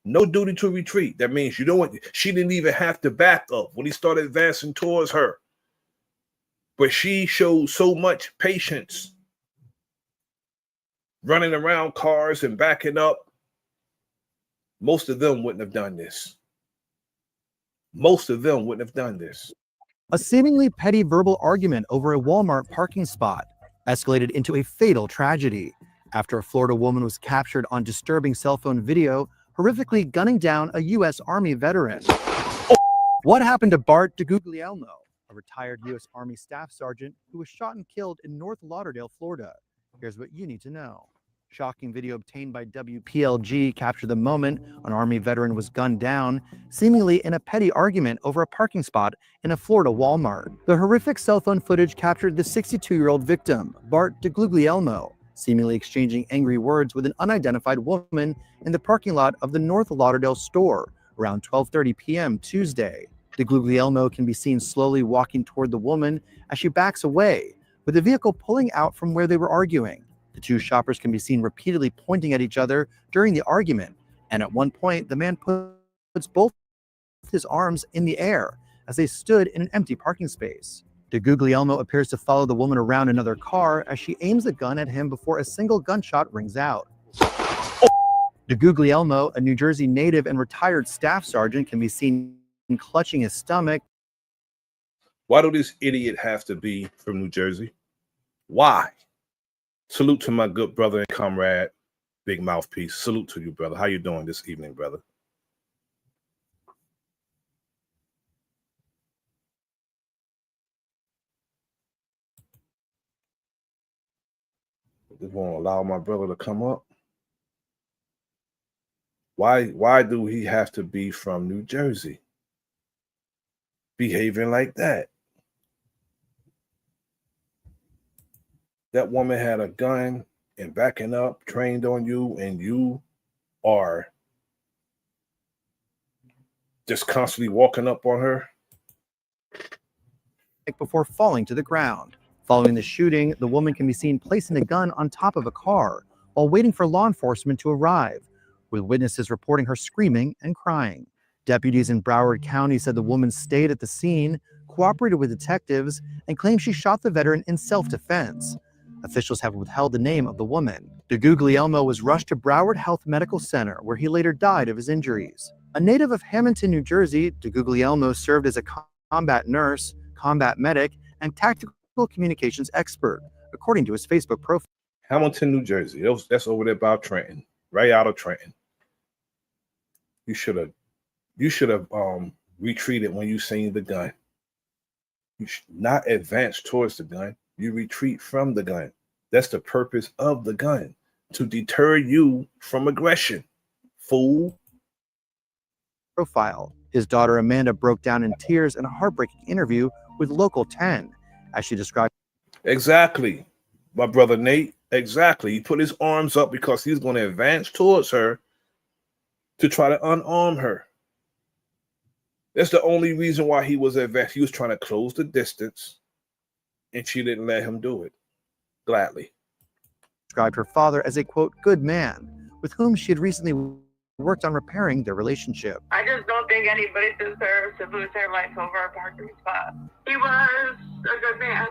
No duty to retreat. That means you don't want. She didn't even have to back up when he started advancing towards her. But she showed so much patience, running around cars and backing up. Most of them wouldn't have done this. Most of them wouldn't have done this. A seemingly petty verbal argument over a Walmart parking spot escalated into a fatal tragedy after a Florida woman was captured on disturbing cell phone video, horrifically gunning down a U.S. Army veteran. What happened to Bart DeGuglielmo, a retired U.S. Army staff sergeant who was shot and killed in North Lauderdale, Florida? Here's what you need to know. Shocking video obtained by WPLG captured the moment an Army veteran was gunned down, seemingly in a petty argument over a parking spot in a Florida Walmart. The horrific cell phone footage captured the 62-year-old victim, Bart DeGuglielmo, seemingly exchanging angry words with an unidentified woman in the parking lot of the North Lauderdale store around 12:30 p.m. Tuesday. DeGuglielmo can be seen slowly walking toward the woman as she backs away, with the vehicle pulling out from where they were arguing. The two shoppers can be seen repeatedly pointing at each other during the argument, and at one point, the man puts both his arms in the air as they stood in an empty parking space. DeGuglielmo appears to follow the woman around another car as she aims the gun at him before a single gunshot rings out. DeGuglielmo, a New Jersey native and retired staff sergeant, can be seen clutching his stomach. Why do this idiot have to be from New Jersey? Why? Salute to my good brother and comrade, Big Mouthpiece. Salute to you, brother. How you doing this evening, brother? They won't allow my brother to come up. Why do he have to be from New Jersey? Behaving like that. That woman had a gun and backing up, trained on you, and you are just constantly walking up on her. Before falling to the ground. Following the shooting, the woman can be seen placing the gun on top of a car while waiting for law enforcement to arrive, with witnesses reporting her screaming and crying. Deputies in Broward County said the woman stayed at the scene, cooperated with detectives, and claimed she shot the veteran in self-defense. Officials have withheld the name of the woman. DeGuglielmo was rushed to Broward Health Medical Center, where he later died of his injuries. A native of Hamilton, New Jersey, DeGuglielmo served as a combat nurse, combat medic, and tactical communications expert, according to his Facebook profile. Hamilton, New Jersey. That's over there by Trenton, right out of Trenton. You should have retreated when you seen the gun. You should not advance towards the gun. You retreat from the gun. That's the purpose of the gun, to deter you from aggression. Fool. Profile. His daughter Amanda broke down in tears in a heartbreaking interview with Local 10, as she described. Exactly, my brother Nate. Exactly. He put his arms up because he's going to advance towards her to try to unarm her. That's the only reason why he was advanced. He was trying to close the distance, and she didn't let him do it gladly. Described her father as a, quote, good man, with whom she had recently worked on repairing their relationship. I just don't think anybody deserves to lose their life over a parking spot. He was a good man.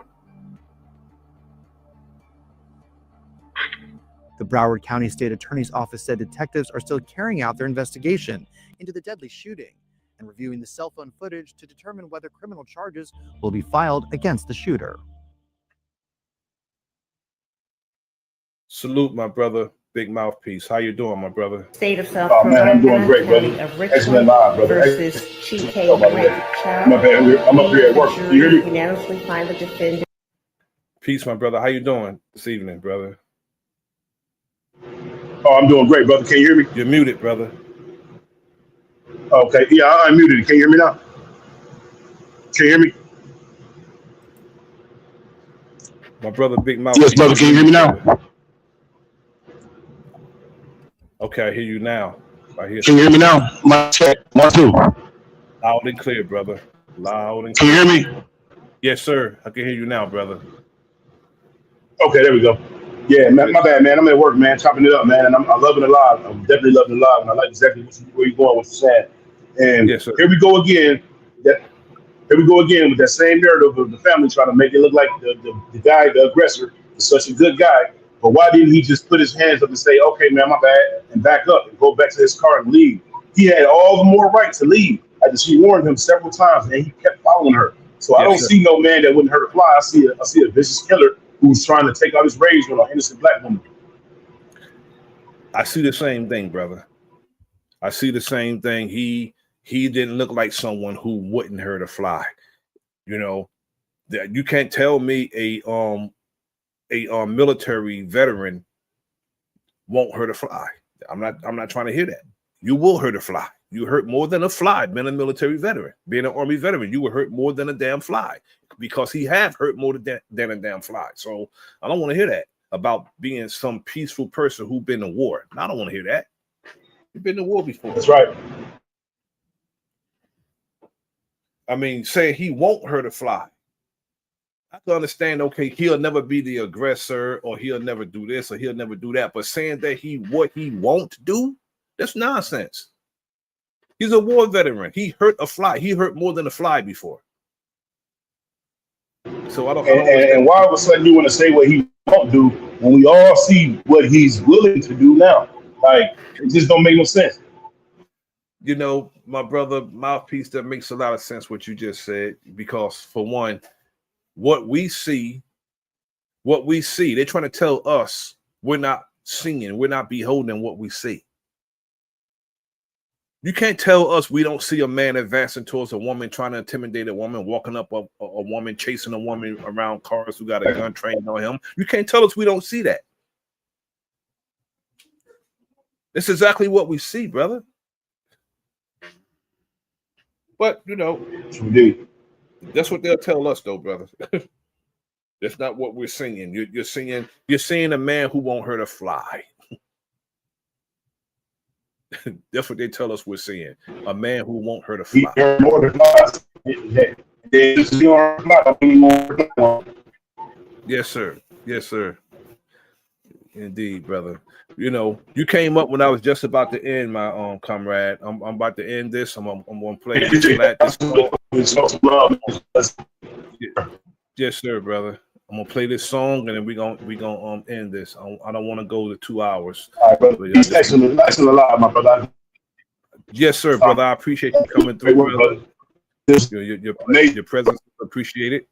The Broward County State Attorney's Office said detectives are still carrying out their investigation into the deadly shooting and reviewing the cell phone footage to determine whether criminal charges will be filed against the shooter. Salute, my brother, Big Mouthpiece. How you doing, my brother? State of South Carolina. I'm doing great, brother. Excellent live, brother. Versus Cheekcake Child. I'm up here at work. You hear me? Unanimously find the defendant. Peace, my brother. How you doing this evening, brother? Oh, I'm doing great, brother. Can you hear me? You're muted, brother. Okay. Yeah, I unmuted it. Can you hear me now? Can you hear me? My brother, Big Mouth. Yes, brother. Can you hear me now? Brother. Okay, I hear you now. Can you hear me now? My check. 1, 2. Loud and clear, brother. Loud and clear. Can you hear me? Yes, sir. I can hear you now, brother. Okay, there we go. Yeah, man, my bad, man. I'm at work, man, chopping it up, man. And I'm loving it live. I'm definitely loving it live, and I like exactly where you're going, what you're saying. And yes, sir. Here we go again. Here we go again with that same narrative of the family trying to make it look like the guy, the aggressor, is such a good guy. But why didn't he just put his hands up and say, okay, man, my bad, and back up and go back to his car and leave? He had all the more right to leave after she warned him several times, and he kept following her. So I don't see no man that wouldn't hurt a fly. I see a vicious killer who's trying to take out his rage on an innocent black woman. I see the same thing, brother. I see the same thing. He didn't look like someone who wouldn't hurt a fly. You know, that you can't tell me a military veteran won't hurt a fly. I'm not trying to hear that. You will hurt a fly. You hurt more than a fly being a military veteran, being an Army veteran. You will hurt more than a damn fly because he have hurt more than a damn fly. So I don't want to hear that about being some peaceful person who been to war. I don't want to hear that. You've been to war before. That's right. I mean, saying he won't hurt a fly. I can understand, okay, he'll never be the aggressor, or he'll never do this, or he'll never do that. But saying that what he won't do, that's nonsense. He's a war veteran. He hurt a fly. He hurt more than a fly before. So I don't. And why all of a sudden you want to say what he won't do when we all see what he's willing to do now? Like, it just don't make no sense. You know, my brother, Mouthpiece, that makes a lot of sense what you just said, because for one, what we see, they're trying to tell us we're not seeing, we're not beholding what we see. You can't tell us we don't see a man advancing towards a woman, trying to intimidate a woman, walking up a woman, chasing a woman around cars who got a gun trained on him. You can't tell us we don't see that. It's exactly what we see, brother. But, you know, that's what they'll tell us, though, brother. That's not what we're seeing. You're seeing a man who won't hurt a fly. That's what they tell us we're seeing. A man who won't hurt a fly. Yes, sir. Yes, sir. Indeed, brother. You know, you came up when I was just about to end, my comrade. I'm about to end this. I'm gonna play this song. Yes, sir, brother. I'm gonna play this song, and then we gonna end this. I don't want to go to 2 hours. All right, brother. He's excellent alive, my brother. Yes, sir, brother. I appreciate you coming through, brother. Your presence is appreciated.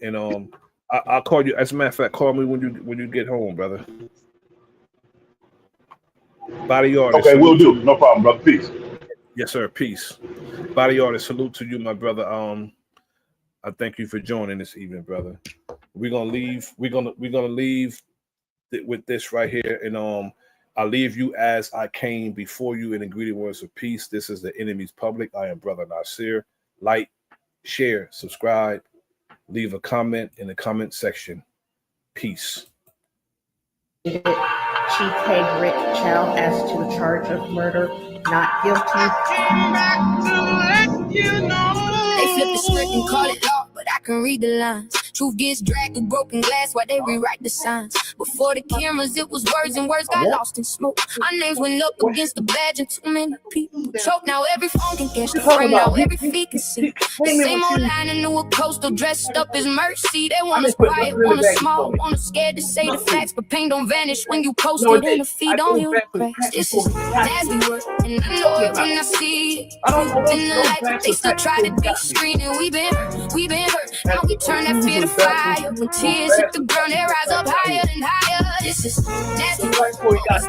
And I'll call you. As a matter of fact, call me when you get home, brother. Body artist. Okay, we'll do. No problem, brother. Peace. Yes, sir. Peace. Body artist, salute to you, my brother. I thank you for joining this evening, brother. We're gonna leave. We're gonna leave with this right here, and I leave you as I came before you in the greeting words of peace. This is the Enemy's Public. I am Bro.Nasir. Like, share, subscribe, leave a comment in the comment section. Peace. Cheesecake Rick Chow as to the charge of murder, not guilty. They flip the script and call it law, but I can read the lines. Truth gets dragged with broken glass while they rewrite the signs. Before the cameras, it was words, and words got lost in smoke. Our names went up against the badge, and too many people choke. Now every phone can catch the frame, now every feet can see. The same old line in New Coastal dressed up as mercy. They want us quiet, want us small, want us scared to say the facts. But pain don't vanish when you post it, and the feed on you cracks. This is nasty work, and I know it when I see it. In the light, but they still try to be screening. We been hurt. Now we turn that fear to fire. When tears hit the ground, they rise up higher and higher. This is nasty work.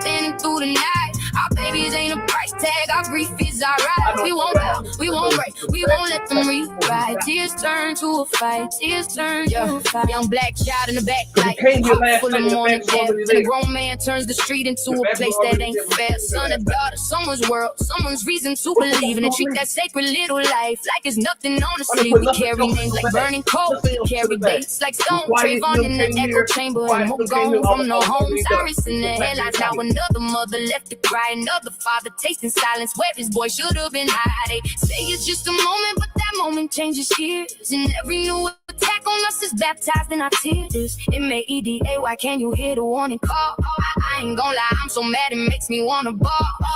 Standing through the night. Our babies ain't a price tag, our grief is our right. We won't bow, we won't break, we won't let them rewrite. Tears turn to a fight, tears turn to a fight. Young black child in the back, like heart full of morning air. And a grown man turns the street into a place that ain't fair. Son or daughter, someone's world, someone's reason to believe. And treat that sacred little life like it's nothing on the sleeve. We carry names like burning coal, carry dates like stone. Trayvon in the echo chamber, and we're gone from no homes. Iris in the headlines, now another mother left to cry. Another father tasting silence where his boy should have been high. They say it's just a moment, but that moment changes years. And every new attack on us is baptized in our tears. It may EDA, why can't you hear the warning call? I ain't gonna lie, I'm so mad it makes me wanna ball.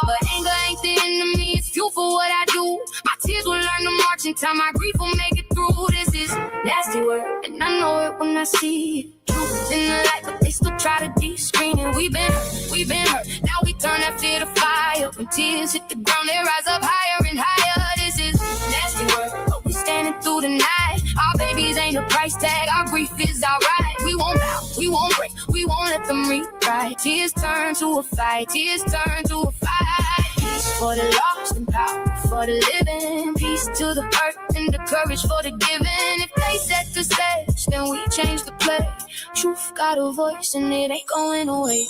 But anger ain't the enemy, it's fuel for what I do. My tears will learn to march in time, my grief will make it through. This is nasty work, and I know it when I see it. Truth in the light, but they still try to de-screen it. We've been hurt, now we turn that fear to fire. When tears hit the ground, they rise up higher and higher. This is nasty work, but we standing through the night. Our babies ain't a price tag, our grief is our right. We won't bow, we won't break, we won't let them rewrite. Tears turn to a fight, tears turn to a fight. Peace for the lost and power for the living. Peace to the earth and the courage for the giving. If they set the stage, then we change the play. Truth got a voice and it ain't going away.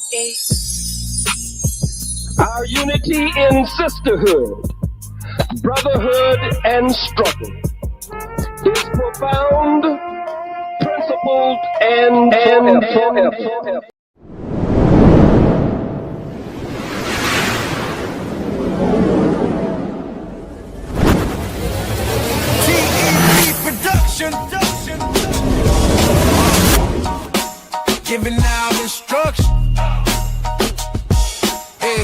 Our unity in sisterhood, brotherhood, and struggle is profound, principled, and forever. Giving out instruction. Hey.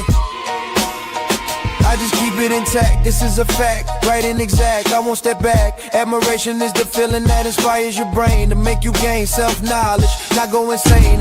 I just keep it intact, this is a fact, right and exact, I won't step back. Admiration is the feeling that inspires your brain to make you gain self-knowledge, not go insane.